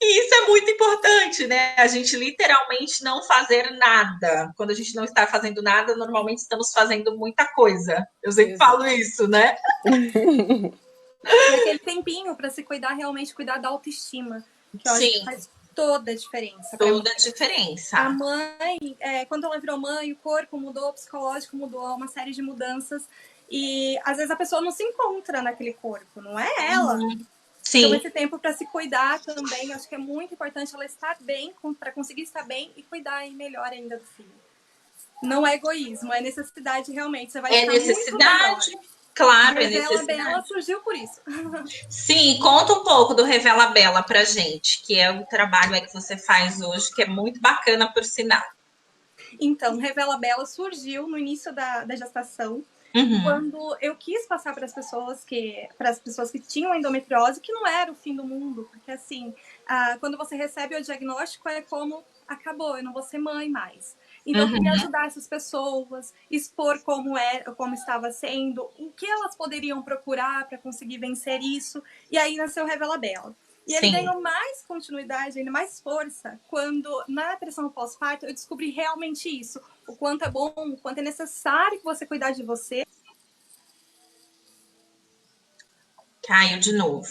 E isso é muito importante, né? A gente literalmente não fazer nada. Quando a gente não está fazendo nada, normalmente estamos fazendo muita coisa. Eu sempre falo isso, né? E aquele tempinho para se cuidar, realmente cuidar da autoestima. Que eu acho que faz toda a diferença. Toda a diferença. A mãe, quando ela virou mãe, o corpo mudou, o psicológico mudou, uma série de mudanças. E às vezes a pessoa não se encontra naquele corpo, não é ela. Sim. Então, esse tempo para se cuidar também, acho que é muito importante ela estar bem, para conseguir estar bem e cuidar melhor ainda do filho. Não é egoísmo, é necessidade realmente. Você vai ficar necessidade, muito claro, é necessidade. Revela Bela surgiu por isso. Sim, conta um pouco do Revela Bela pra gente, que é o trabalho aí que você faz hoje, que é muito bacana, por sinal. Então, Revela Bela surgiu no início da gestação. Quando eu quis passar para as pessoas que tinham endometriose, que não era o fim do mundo, porque assim, quando você recebe o diagnóstico é como acabou, eu não vou ser mãe mais. Então eu queria ajudar essas pessoas, expor como estava sendo, o que elas poderiam procurar para conseguir vencer isso, e aí nasceu Revela Bela. E ele ganhou mais continuidade, ainda mais força, quando na depressão pós-parto eu descobri realmente isso. O quanto é bom, o quanto é necessário que você cuidar de você. Caiu de novo.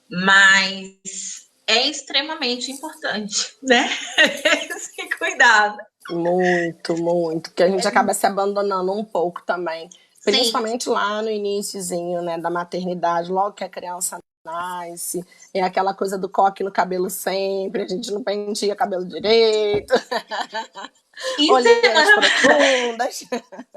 Mas é extremamente importante, né? Esse cuidado. Muito, muito. Porque a gente acaba se abandonando um pouco também. Principalmente lá no iniciozinho, né, da maternidade, logo que a criança nasce, é aquela coisa do coque no cabelo sempre, a gente não penteia cabelo direito. Olheiras profundas.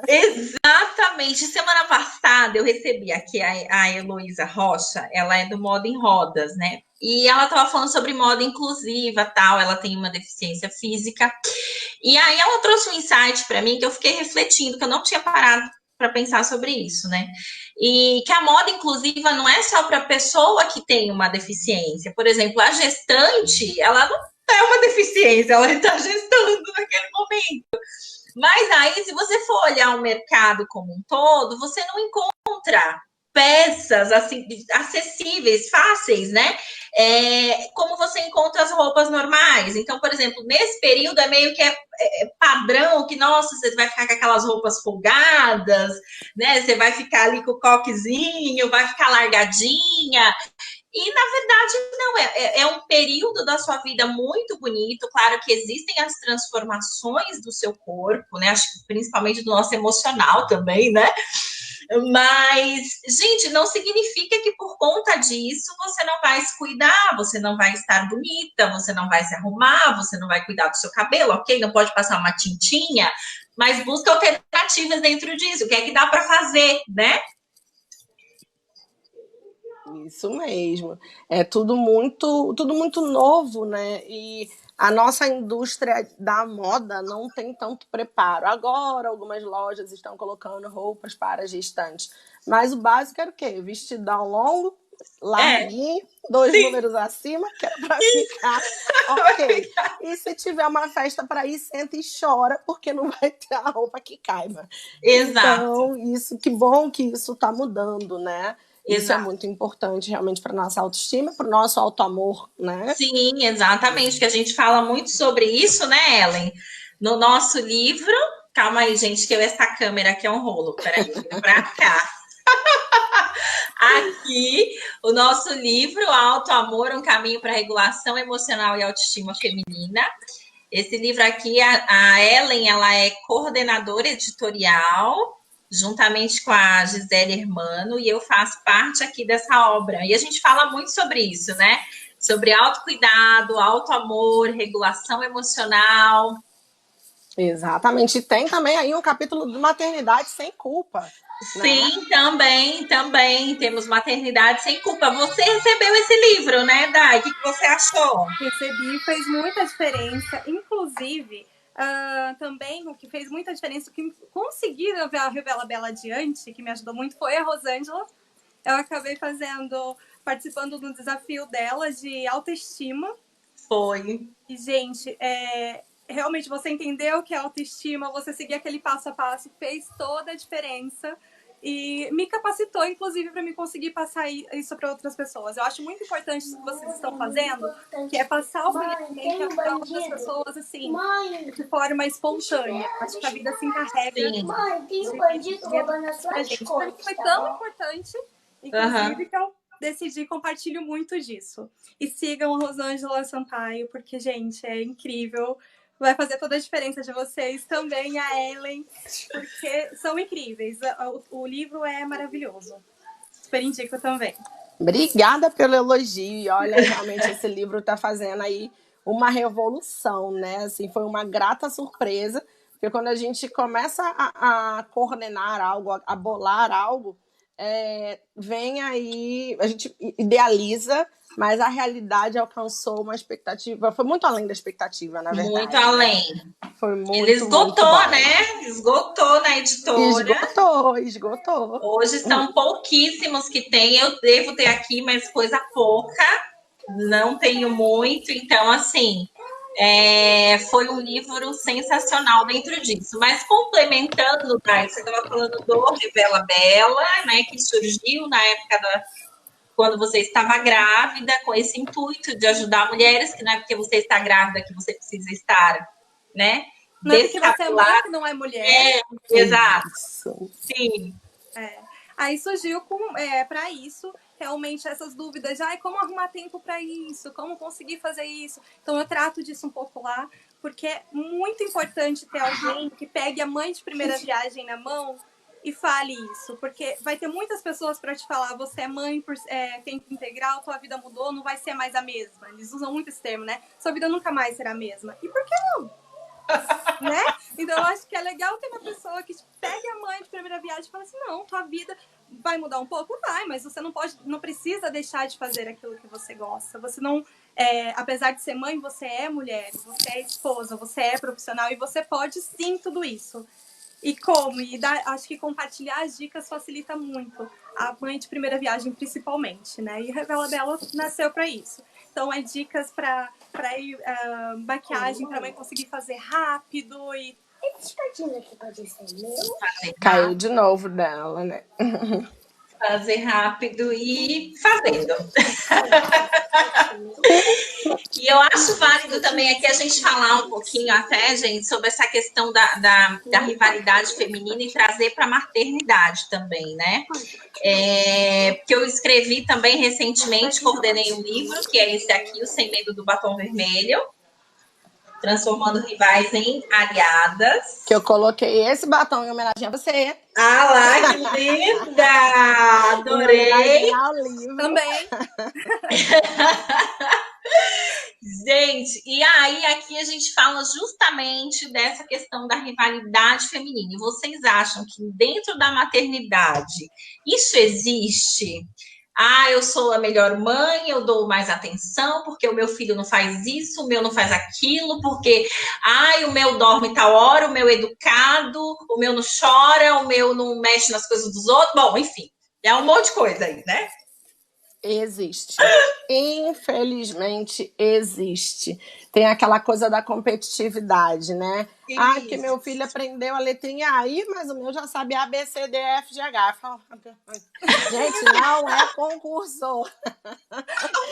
Exatamente. Semana passada eu recebi aqui a Heloísa Rocha, ela é do Moda em Rodas, né? E ela estava falando sobre moda inclusiva, tal, ela tem uma deficiência física. E aí ela trouxe um insight para mim que eu fiquei refletindo, que eu não tinha parado para pensar sobre isso, né? E que a moda inclusiva não é só para a pessoa que tem uma deficiência. Por exemplo, a gestante, ela não é uma deficiência, ela está gestando naquele momento. Mas aí, se você for olhar o mercado como um todo, você não encontra peças assim, acessíveis, fáceis, né? Como você encontra as roupas normais. Então, por exemplo, nesse período é meio que padrão que, nossa, você vai ficar com aquelas roupas folgadas, né? Você vai ficar ali com o coquezinho, vai ficar largadinha. E, na verdade, não, é um período da sua vida muito bonito. Claro que existem as transformações do seu corpo, né? Acho que principalmente do nosso emocional também, né? Mas, gente, não significa que por conta disso você não vai se cuidar, você não vai estar bonita, você não vai se arrumar, você não vai cuidar do seu cabelo, ok? Não pode passar uma tintinha, mas busca alternativas dentro disso. O que é que dá para fazer, né? Isso mesmo. É tudo muito novo, né? E a nossa indústria da moda não tem tanto preparo. Agora, algumas lojas estão colocando roupas para gestantes. Mas o básico era o quê? Vestidão longo, larguinho, 2 números acima, que era para ficar ok. E se tiver uma festa para ir, senta e chora, porque não vai ter a roupa que caiba. Exato. Então, que bom que isso está mudando, né? Isso é muito importante realmente para nossa autoestima, para o nosso autoamor, né? Sim, exatamente, que a gente fala muito sobre isso, né, Ellen? No nosso livro, calma aí, gente, que essa câmera aqui é um rolo, peraí, para cá. Aqui, o nosso livro, Autoamor, um caminho para regulação emocional e autoestima feminina. Esse livro aqui, a Ellen, ela é coordenadora editorial, juntamente com a Gisele Hermano, e eu faço parte aqui dessa obra. E a gente fala muito sobre isso, né? Sobre autocuidado, autoamor, regulação emocional. Exatamente. E tem também aí um capítulo de maternidade sem culpa, né? Sim, também temos Maternidade Sem Culpa. Você recebeu esse livro, né, Dai? O que você achou? Recebi, fez muita diferença. Inclusive, também o que fez muita diferença, o que consegui levar a Revela Bela adiante, que me ajudou muito, foi a Rosângela. Eu acabei participando do desafio dela de autoestima. Foi. E, gente, realmente você entendeu o que é autoestima, você seguir aquele passo a passo, fez toda a diferença. E me capacitou, inclusive, para me conseguir passar isso para outras pessoas. Eu acho muito importante o que vocês estão fazendo, que é passar o conhecimento para outras pessoas, assim, de forma espontânea. Acho que a vida se encarrega. Sim. Mãe, tem um bandido roubando as suas Para mim coisas. foi tão importante, inclusive, que eu decidi compartilho muito disso. E sigam a Rosângela Sampaio, porque, gente, é incrível. Vai fazer toda a diferença de vocês. Também a Ellen, porque são incríveis. O livro é maravilhoso. Super indico também. Obrigada pelo elogio. E olha, realmente esse livro está fazendo aí uma revolução, né? Assim, foi uma grata surpresa, porque quando a gente começa a coordenar algo, a bolar algo, vem aí, a gente idealiza, mas a realidade alcançou uma expectativa, foi muito além da expectativa, na verdade. Muito além. Foi muito, ele esgotou, muito bom. né? Esgotou na editora. Esgotou. Hoje são pouquíssimos que tem. Eu devo ter aqui, mas coisa pouca. Não tenho muito. Então, assim, foi um livro sensacional dentro disso. Mas complementando, Dai, você estava falando do Revela Bela, né? Que surgiu na época quando você estava grávida, com esse intuito de ajudar mulheres, que não é porque você está grávida que você precisa estar, né? Não é porque você é mãe que não é mulher. Exato. Sim. Aí surgiu para isso, realmente, essas dúvidas. Como arrumar tempo para isso? Como conseguir fazer isso? Então, eu trato disso um pouco lá, porque é muito importante ter alguém que pegue a mãe de primeira viagem na mão e fale isso, porque vai ter muitas pessoas para te falar, você é mãe por tempo integral, tua vida mudou, não vai ser mais a mesma. Eles usam muito esse termo, né? Sua vida nunca mais será a mesma. E por que não? Né? Então eu acho que é legal ter uma pessoa que pegue a mãe de primeira viagem e fala assim, não, tua vida vai mudar um pouco? Vai, mas você não precisa deixar de fazer aquilo que você gosta. Você não, apesar de ser mãe, você é mulher, você é esposa, você é profissional e você pode sim tudo isso. E como? Acho que compartilhar as dicas facilita muito. A mãe de primeira viagem, principalmente, né? E Revela Bela nasceu para isso. Então, dicas para maquiagem, para mãe conseguir fazer rápido e... Esse patinho aqui pode ser meu? Caiu de novo dela, né? Fazer rápido e fazendo. E eu acho válido também aqui a gente falar um pouquinho até, gente, sobre essa questão da rivalidade feminina e trazer para a maternidade também, né? Porque eu escrevi também recentemente, coordenei um livro, que é esse aqui, O Sem Medo do Batom Vermelho, transformando rivais em aliadas. Que eu coloquei esse batom em homenagem a você. Ah lá, que linda! Adorei! Ao livro. Também. Gente, e aí aqui a gente fala justamente dessa questão da rivalidade feminina. E vocês acham que dentro da maternidade isso existe? Eu sou a melhor mãe, eu dou mais atenção, porque o meu filho não faz isso, o meu não faz aquilo, porque o meu dorme tal hora, o meu é educado, o meu não chora, o meu não mexe nas coisas dos outros. Bom, enfim, é um monte de coisa aí, né? Existe. Infelizmente, existe. Tem aquela coisa da competitividade, né? Isso. Porque meu filho aprendeu a letrinha aí, mas o meu já sabe A, B, C, D, F, G, H. Gente, não é concurso.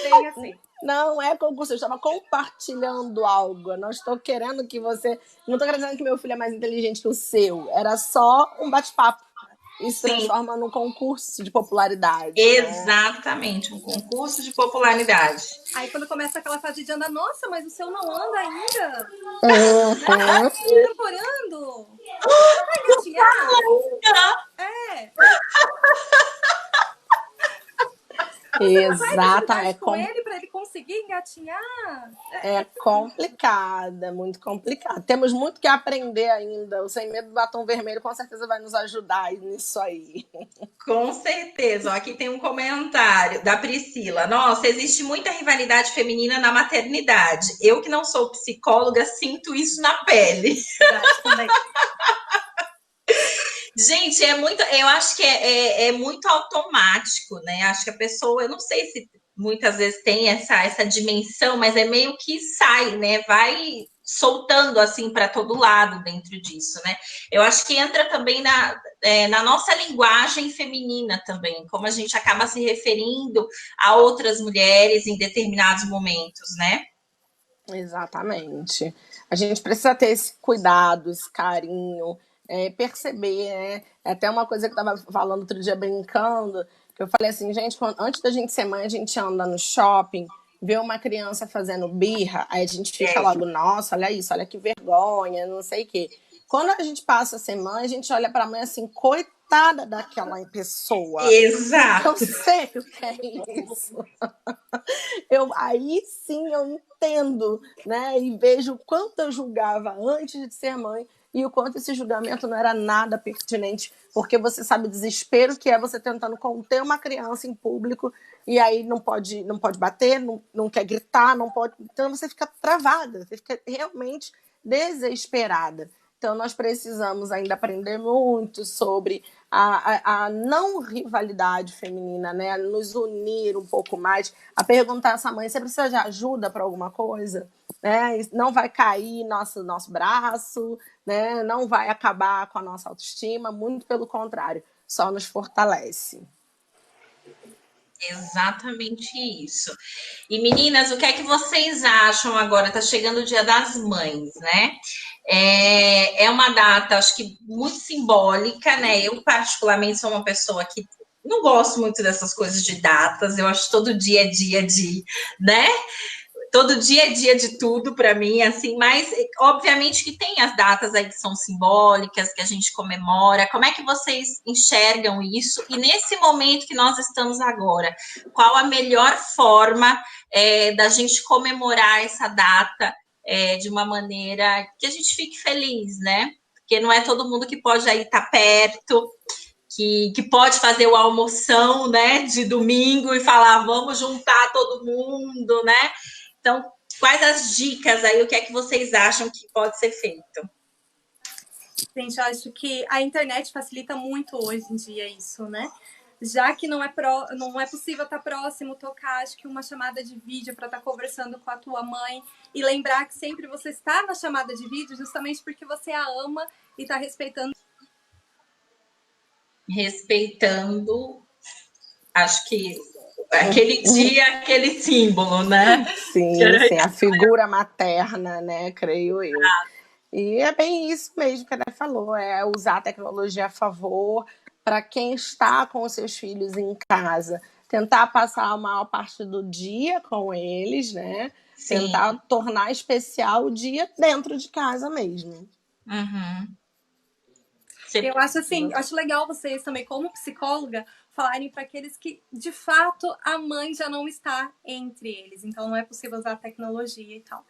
Bem assim. Não é concurso, eu estava compartilhando algo. Eu não estou querendo que você... Não estou querendo que meu filho é mais inteligente que o seu. Era só um bate-papo. Isso transforma num concurso de popularidade. Exatamente, um concurso de popularidade. Aí quando começa aquela fase de andar, nossa, mas o seu não anda ainda? Uhum. Incorporando? Vai Exato, com ele para ele conseguir conseguir engatinhar. É complicada, muito complicado. Temos muito que aprender ainda. O Sem Medo do Batom Vermelho com certeza vai nos ajudar nisso aí. Com certeza. Ó, aqui tem um comentário da Priscila. Nossa, existe muita rivalidade feminina na maternidade. Eu que não sou psicóloga, sinto isso na pele. Verdade, também. Gente, eu acho que é muito automático, né? Acho que a pessoa, eu não sei se muitas vezes tem essa dimensão, mas é meio que sai, né? Vai soltando assim para todo lado dentro disso, né? Eu acho que entra também na nossa linguagem feminina também, como a gente acaba se referindo a outras mulheres em determinados momentos, né? Exatamente. A gente precisa ter esse cuidado, esse carinho, perceber, né? É até uma coisa que eu estava falando outro dia brincando, que eu falei assim, gente, antes da gente ser mãe, a gente anda no shopping, vê uma criança fazendo birra, aí a gente fica logo, nossa, olha isso, olha que vergonha, não sei o quê. Quando a gente passa a ser mãe, a gente olha para a mãe assim, coitada daquela pessoa. Exato. Eu sei o que é isso. Aí sim eu entendo, né? E vejo o quanto eu julgava antes de ser mãe e o quanto esse julgamento não era nada pertinente, porque você sabe o desespero que é você tentando conter uma criança em público e aí não pode bater, não quer gritar, não pode. Então você fica travada, você fica realmente desesperada. Então nós precisamos ainda aprender muito sobre a não rivalidade feminina, né? A nos unir um pouco mais, a perguntar a essa mãe, você precisa de ajuda para alguma coisa? Né? Não vai cair nosso braço, né? Não vai acabar com a nossa autoestima, muito pelo contrário, só nos fortalece. Exatamente isso. E meninas, o que é que vocês acham agora? Tá chegando o Dia das Mães, né? É uma data, acho que muito simbólica, né? Eu, particularmente, sou uma pessoa que não gosto muito dessas coisas de datas. Eu acho que todo dia é dia de, né? Todo dia é dia de tudo para mim, assim, mas obviamente que tem as datas aí que são simbólicas, que a gente comemora. Como é que vocês enxergam isso? E nesse momento que nós estamos agora, qual a melhor forma da gente comemorar essa data de uma maneira que a gente fique feliz, né? Porque não é todo mundo que pode aí estar perto, que pode fazer o almoção, né, de domingo e falar, vamos juntar todo mundo, né? Então, quais as dicas aí, o que é que vocês acham que pode ser feito? Gente, eu acho que a internet facilita muito hoje em dia isso, né? Já que não é possível estar próximo, tocar, acho que uma chamada de vídeo para estar conversando com a tua mãe e lembrar que sempre você está na chamada de vídeo justamente porque você a ama e está respeitando. Respeitando, acho que aquele dia, aquele símbolo, né? Sim, a figura materna, né? Creio eu. E é bem isso mesmo que a Ana falou, é usar a tecnologia a favor para quem está com os seus filhos em casa. Tentar passar a maior parte do dia com eles, né? Sim. Tentar tornar especial o dia dentro de casa mesmo. Uhum. Eu acho assim, acho legal vocês também, como psicóloga, falarem para aqueles que, de fato, a mãe já não está entre eles. Então, não é possível usar a tecnologia e tal.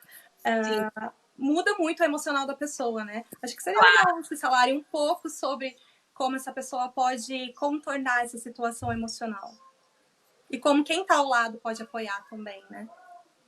Muda muito o emocional da pessoa, né? Acho que seria legal vocês falarem um pouco sobre como essa pessoa pode contornar essa situação emocional. E como quem está ao lado pode apoiar também, né?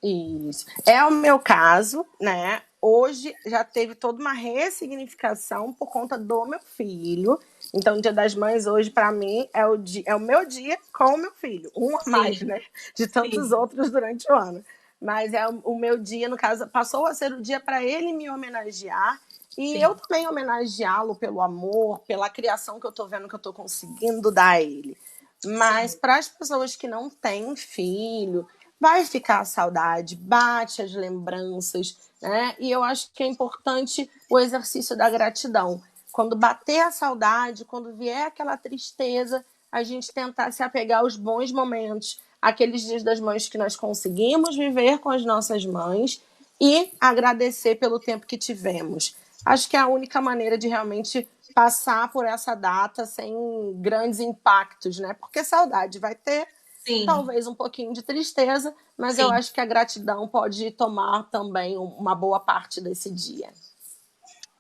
Isso. É o meu caso, né? Hoje já teve toda uma ressignificação por conta do meu filho. Então, o Dia das Mães hoje, para mim, é o meu dia com o meu filho. Um a mais, né? De tantos outros durante o ano. Mas é o meu dia, no caso, passou a ser o dia para ele me homenagear. E eu também homenageá-lo pelo amor, pela criação que eu tô vendo que eu tô conseguindo dar a ele. Mas para as pessoas que não têm filho, vai ficar a saudade, bate as lembranças, né? E eu acho que é importante o exercício da gratidão. Quando bater a saudade, quando vier aquela tristeza, a gente tentar se apegar aos bons momentos, aqueles dias das mães que nós conseguimos viver com as nossas mães e agradecer pelo tempo que tivemos. Acho que é a única maneira de realmente passar por essa data sem grandes impactos, né? Porque saudade vai ter, Sim. talvez um pouquinho de tristeza, mas eu Sim. acho que a gratidão pode tomar também uma boa parte desse dia.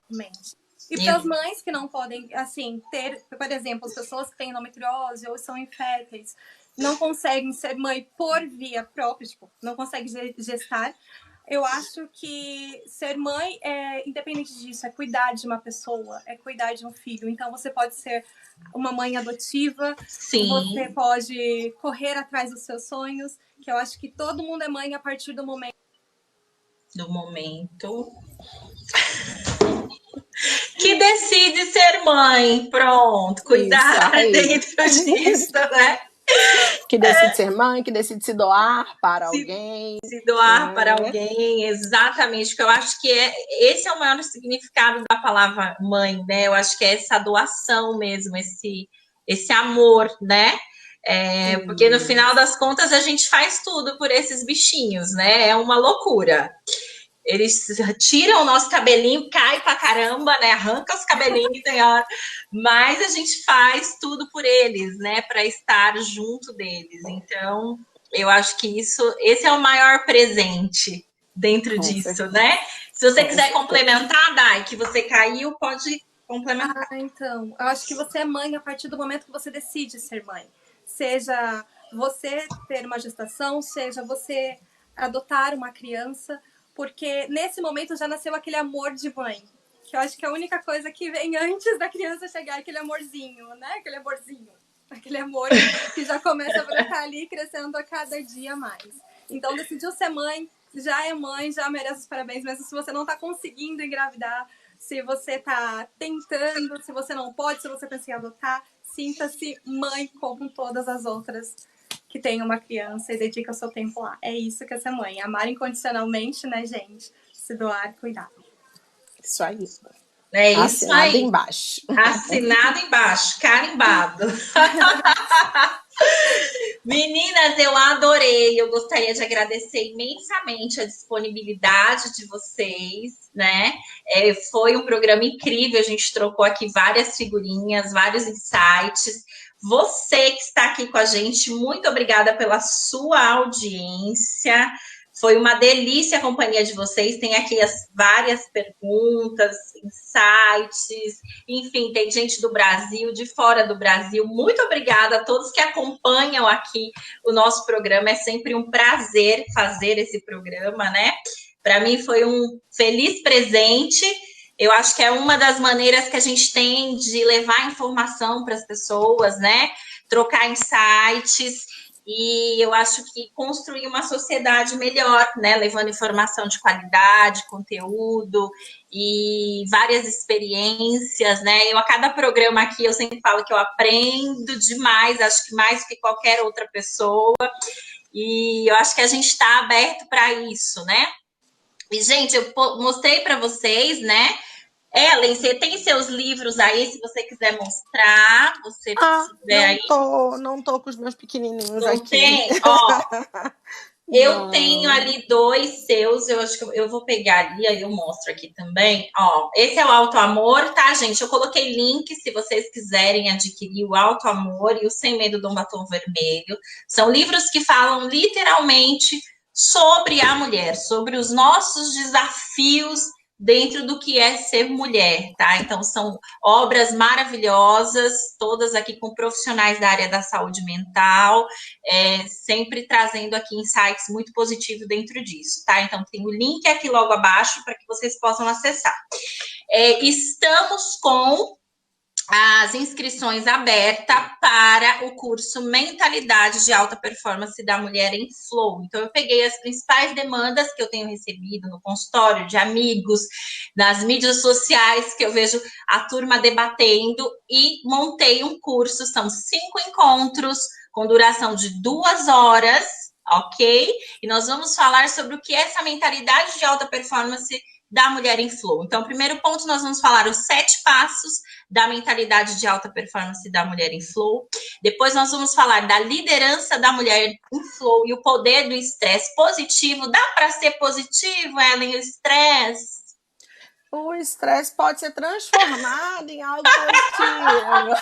Exatamente. E para as mães que não podem, assim, ter, por exemplo, as pessoas que têm endometriose ou são inférteis, não conseguem ser mãe por via própria, tipo, não conseguem gestar, eu acho que ser mãe, independente disso, é cuidar de uma pessoa, é cuidar de um filho. Então, você pode ser uma mãe adotiva, Sim. você pode correr atrás dos seus sonhos, que eu acho que todo mundo é mãe a partir do momento. Que decide ser mãe, pronto, cuidar dentro disso, né? Que decide ser mãe, que decide se doar para alguém. Se doar para alguém, exatamente, porque eu acho que esse é o maior significado da palavra mãe, né? Eu acho que é essa doação mesmo, esse amor, né? Porque no final das contas a gente faz tudo por esses bichinhos, né? É uma loucura. Eles tiram o nosso cabelinho, cai pra caramba, né? Arranca os cabelinhos, tem hora. Mas a gente faz tudo por eles, né? Para estar junto deles. Então, eu acho que esse é o maior presente dentro disso, né? Se você quiser complementar, Dai, que você caiu, pode complementar. Então, eu acho que você é mãe a partir do momento que você decide ser mãe. Seja você ter uma gestação, seja você adotar uma criança, porque nesse momento já nasceu aquele amor de mãe, que eu acho que é a única coisa que vem antes da criança chegar, aquele amorzinho, né? Aquele amorzinho, aquele amor que já começa a brotar ali, crescendo a cada dia mais. Então, decidiu ser mãe, já é mãe, já merece os parabéns, mesmo se você não está conseguindo engravidar, se você está tentando, se você não pode, se você pensa em adotar, sinta-se mãe como todas as outras que tem uma criança e dedica o seu tempo lá. É isso que é ser mãe. Amar incondicionalmente, né, gente? Se doar, cuidar. Isso aí. É isso assinado aí. Embaixo. Assinado embaixo, carimbado. Meninas, eu adorei. Eu gostaria de agradecer imensamente a disponibilidade de vocês, né? Foi um programa incrível. A gente trocou aqui várias figurinhas, vários insights. Você que está aqui com a gente, muito obrigada pela sua audiência. Foi uma delícia a companhia de vocês. Tem aqui as várias perguntas, insights, enfim, tem gente do Brasil, de fora do Brasil. Muito obrigada a todos que acompanham aqui o nosso programa. É sempre um prazer fazer esse programa, né? Para mim foi um feliz presente. Eu acho que é uma das maneiras que a gente tem de levar informação para as pessoas, né? Trocar insights. E eu acho que construir uma sociedade melhor, né? Levando informação de qualidade, conteúdo e várias experiências, né? A cada programa aqui eu sempre falo que eu aprendo demais, acho que mais que qualquer outra pessoa. E eu acho que a gente está aberto para isso, né? E, gente, eu mostrei para vocês, né? Ellen, você tem seus livros aí, se você quiser mostrar, você tiver aí. Não tô com os meus pequenininhos não aqui. Tem? Ó, eu tenho ali 2 seus, eu acho que eu vou pegar ali, aí eu mostro aqui também. Ó, esse é o Alto Amor, tá, gente? Eu coloquei link se vocês quiserem adquirir o Alto Amor e o Sem Medo de um Batom Vermelho. São livros que falam literalmente sobre a mulher, sobre os nossos desafios dentro do que é ser mulher, tá? Então, são obras maravilhosas, todas aqui com profissionais da área da saúde mental, sempre trazendo aqui insights muito positivos dentro disso, tá? Então, tem o link aqui logo abaixo para que vocês possam acessar. Estamos com as inscrições abertas para o curso Mentalidade de Alta Performance da Mulher em Flow. Então, eu peguei as principais demandas que eu tenho recebido no consultório, de amigos, nas mídias sociais, que eu vejo a turma debatendo, e montei um curso. São 5 encontros, com duração de 2 horas, ok? E nós vamos falar sobre o que é essa mentalidade de alta performance da mulher em flow. Então, primeiro ponto, nós vamos falar os 7 passos da mentalidade de alta performance da mulher em flow. Depois nós vamos falar da liderança da mulher em flow e o poder do estresse positivo. Dá para ser positivo, Ellen, o estresse? O estresse pode ser transformado em algo positivo.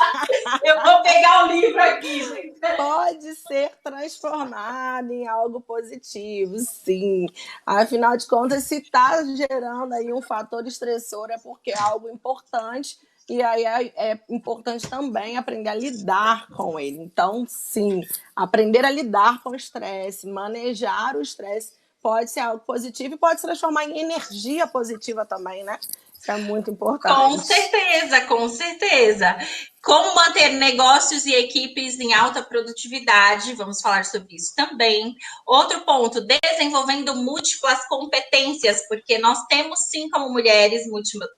Eu vou pegar o livro aqui, gente. pode ser transformado em algo positivo, sim. Afinal de contas, se está gerando aí um fator estressor, é porque é algo importante. E aí é importante também aprender a lidar com ele. Então, sim, aprender a lidar com o estresse, manejar o estresse pode ser algo positivo e pode se transformar em energia positiva também, né? Isso é muito importante. Com certeza, com certeza. Como manter negócios e equipes em alta produtividade, vamos falar sobre isso também. Outro ponto, desenvolvendo múltiplas competências, porque nós temos sim como mulheres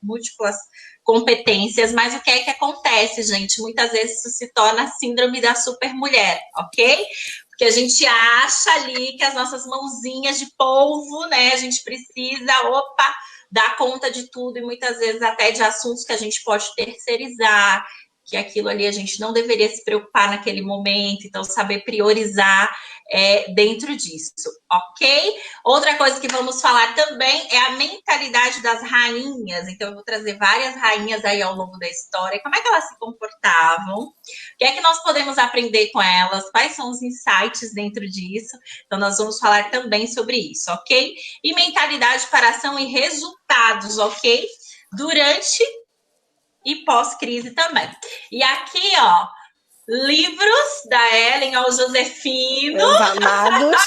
múltiplas competências, mas o que é que acontece, gente? Muitas vezes isso se torna a síndrome da supermulher, ok? Porque a gente acha ali que as nossas mãozinhas de polvo, né? A gente precisa, dar conta de tudo e muitas vezes até de assuntos que a gente pode terceirizar, que aquilo ali a gente não deveria se preocupar naquele momento, então saber priorizar dentro disso, ok? Outra coisa que vamos falar também é a mentalidade das rainhas, então eu vou trazer várias rainhas aí ao longo da história, como é que elas se comportavam, o que é que nós podemos aprender com elas, quais são os insights dentro disso, então nós vamos falar também sobre isso, ok? E mentalidade para ação e resultados, ok? Durante e pós-crise também. E aqui, ó, livros da Ellen ao Josefino. Meus amados.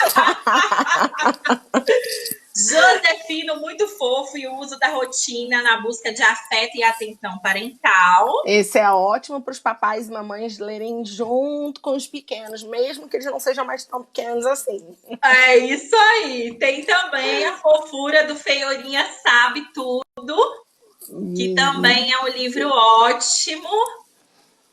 Josefino, muito fofo, e o uso da rotina na busca de afeto e atenção parental. Esse é ótimo para os papais e mamães lerem junto com os pequenos, mesmo que eles não sejam mais tão pequenos assim. É isso aí. Tem também a fofura do Feiorinha Sabe Tudo, que também é um livro ótimo.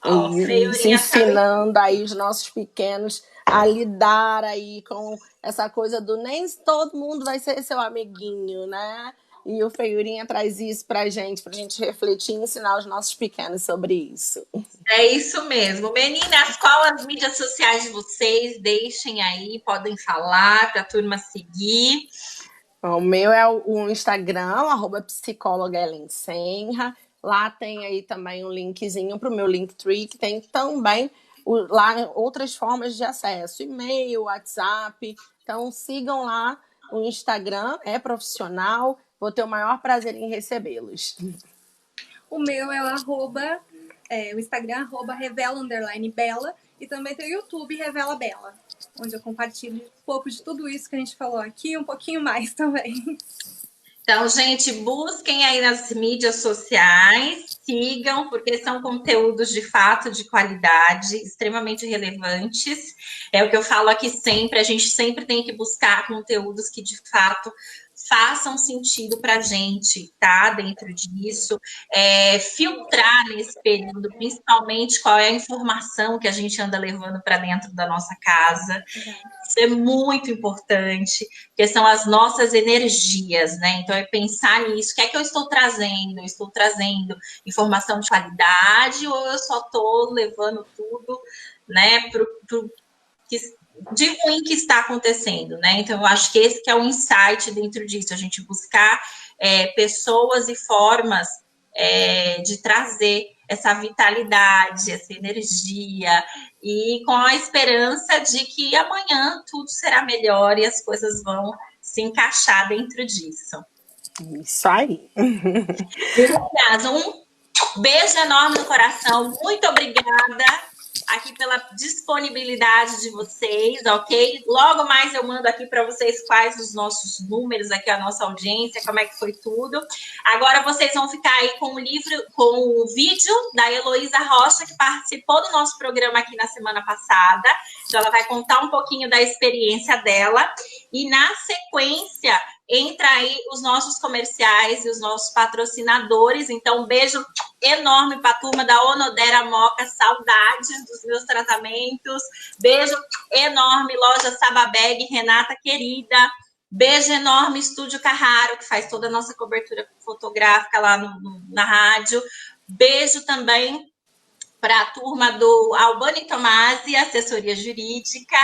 Ó, Se ensinando aí os nossos pequenos a lidar aí com essa coisa do nem todo mundo vai ser seu amiguinho, né? E o Feiurinha traz isso pra gente refletir e ensinar os nossos pequenos sobre isso. É isso mesmo. Meninas, qual as mídias sociais de vocês? Deixem aí, podem falar para a turma seguir. O meu é o Instagram, @psicólogaelensenra. Lá tem aí também um linkzinho para o meu Linktree, que tem também lá outras formas de acesso, e-mail, WhatsApp. Então sigam lá, o Instagram é profissional, vou ter o maior prazer em recebê-los. O meu é o Instagram, @revela_bela, e também tem o YouTube, Revela Bela, onde eu compartilho um pouco de tudo isso que a gente falou aqui, um pouquinho mais também. Então, gente, busquem aí nas mídias sociais, sigam, porque são conteúdos de fato de qualidade, extremamente relevantes. É o que eu falo aqui sempre, a gente sempre tem que buscar conteúdos que de fato façam sentido para a gente, tá? Dentro disso, filtrar nesse período, principalmente qual é a informação que a gente anda levando para dentro da nossa casa. Isso é muito importante, porque são as nossas energias, né? Então, é pensar nisso. O que é que eu estou trazendo? Eu estou trazendo informação de qualidade ou eu só estou levando tudo, né, de ruim que está acontecendo, né? Então, eu acho que esse que é o insight dentro disso, a gente buscar pessoas e formas de trazer essa vitalidade, essa energia, e com a esperança de que amanhã tudo será melhor e as coisas vão se encaixar dentro disso. Isso aí. Aliás, um beijo enorme no coração, muito obrigada aqui pela disponibilidade de vocês, ok? Logo mais eu mando aqui para vocês quais os nossos números aqui, a nossa audiência, como é que foi tudo. Agora vocês vão ficar aí com o vídeo da Heloísa Rocha, que participou do nosso programa aqui na semana passada. Então ela vai contar um pouquinho da experiência dela. E na sequência, entra aí os nossos comerciais e os nossos patrocinadores. Então, um beijo enorme para a turma da Onodera Moca, saudades dos meus tratamentos. Beijo enorme, loja Sababeg, Renata querida. Beijo enorme, Estúdio Carraro, que faz toda a nossa cobertura fotográfica lá na rádio. Beijo também para a turma do Albani Tomasi, assessoria jurídica.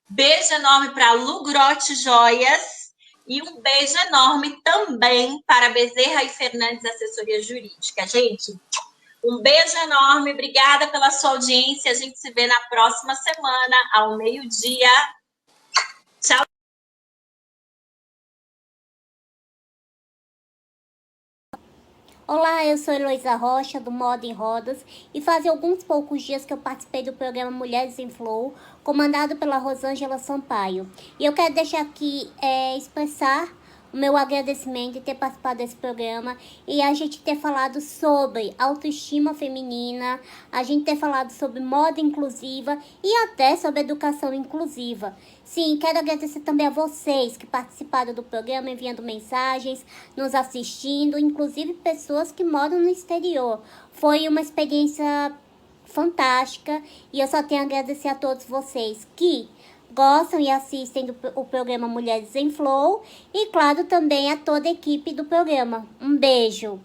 Beijo enorme para Lugrote Joias. E um beijo enorme também para Bezerra e Fernandes, assessoria jurídica. Gente, Um beijo enorme, obrigada pela sua audiência. A gente se vê na próxima semana, ao meio-dia. Tchau. Olá, eu sou Heloísa Rocha, do Moda em Rodas, e faz alguns poucos dias que eu participei do programa Mulheres em Flow, comandado pela Rosângela Sampaio. E eu quero deixar aqui expressar o meu agradecimento de ter participado desse programa e a gente ter falado sobre autoestima feminina, a gente ter falado sobre moda inclusiva e até sobre educação inclusiva. Sim, quero agradecer também a vocês que participaram do programa, enviando mensagens, nos assistindo, inclusive pessoas que moram no exterior. Foi uma experiência fantástica e eu só tenho a agradecer a todos vocês que gostam e assistem o programa Mulheres em Flow e, claro, também a toda a equipe do programa. Um beijo!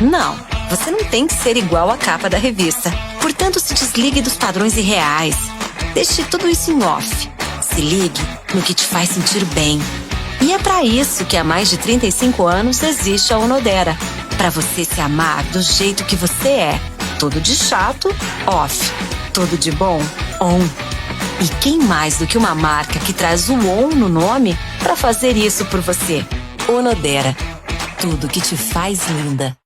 Não, você não tem que ser igual à capa da revista. Portanto, se desligue dos padrões irreais. Deixe tudo isso em off. Se ligue no que te faz sentir bem. E é para isso que há mais de 35 anos existe a Onodera. Para você se amar do jeito que você é. Tudo de chato, off. Tudo de bom, on. E quem mais do que uma marca que traz o on no nome para fazer isso por você? Onodera. Tudo que te faz linda.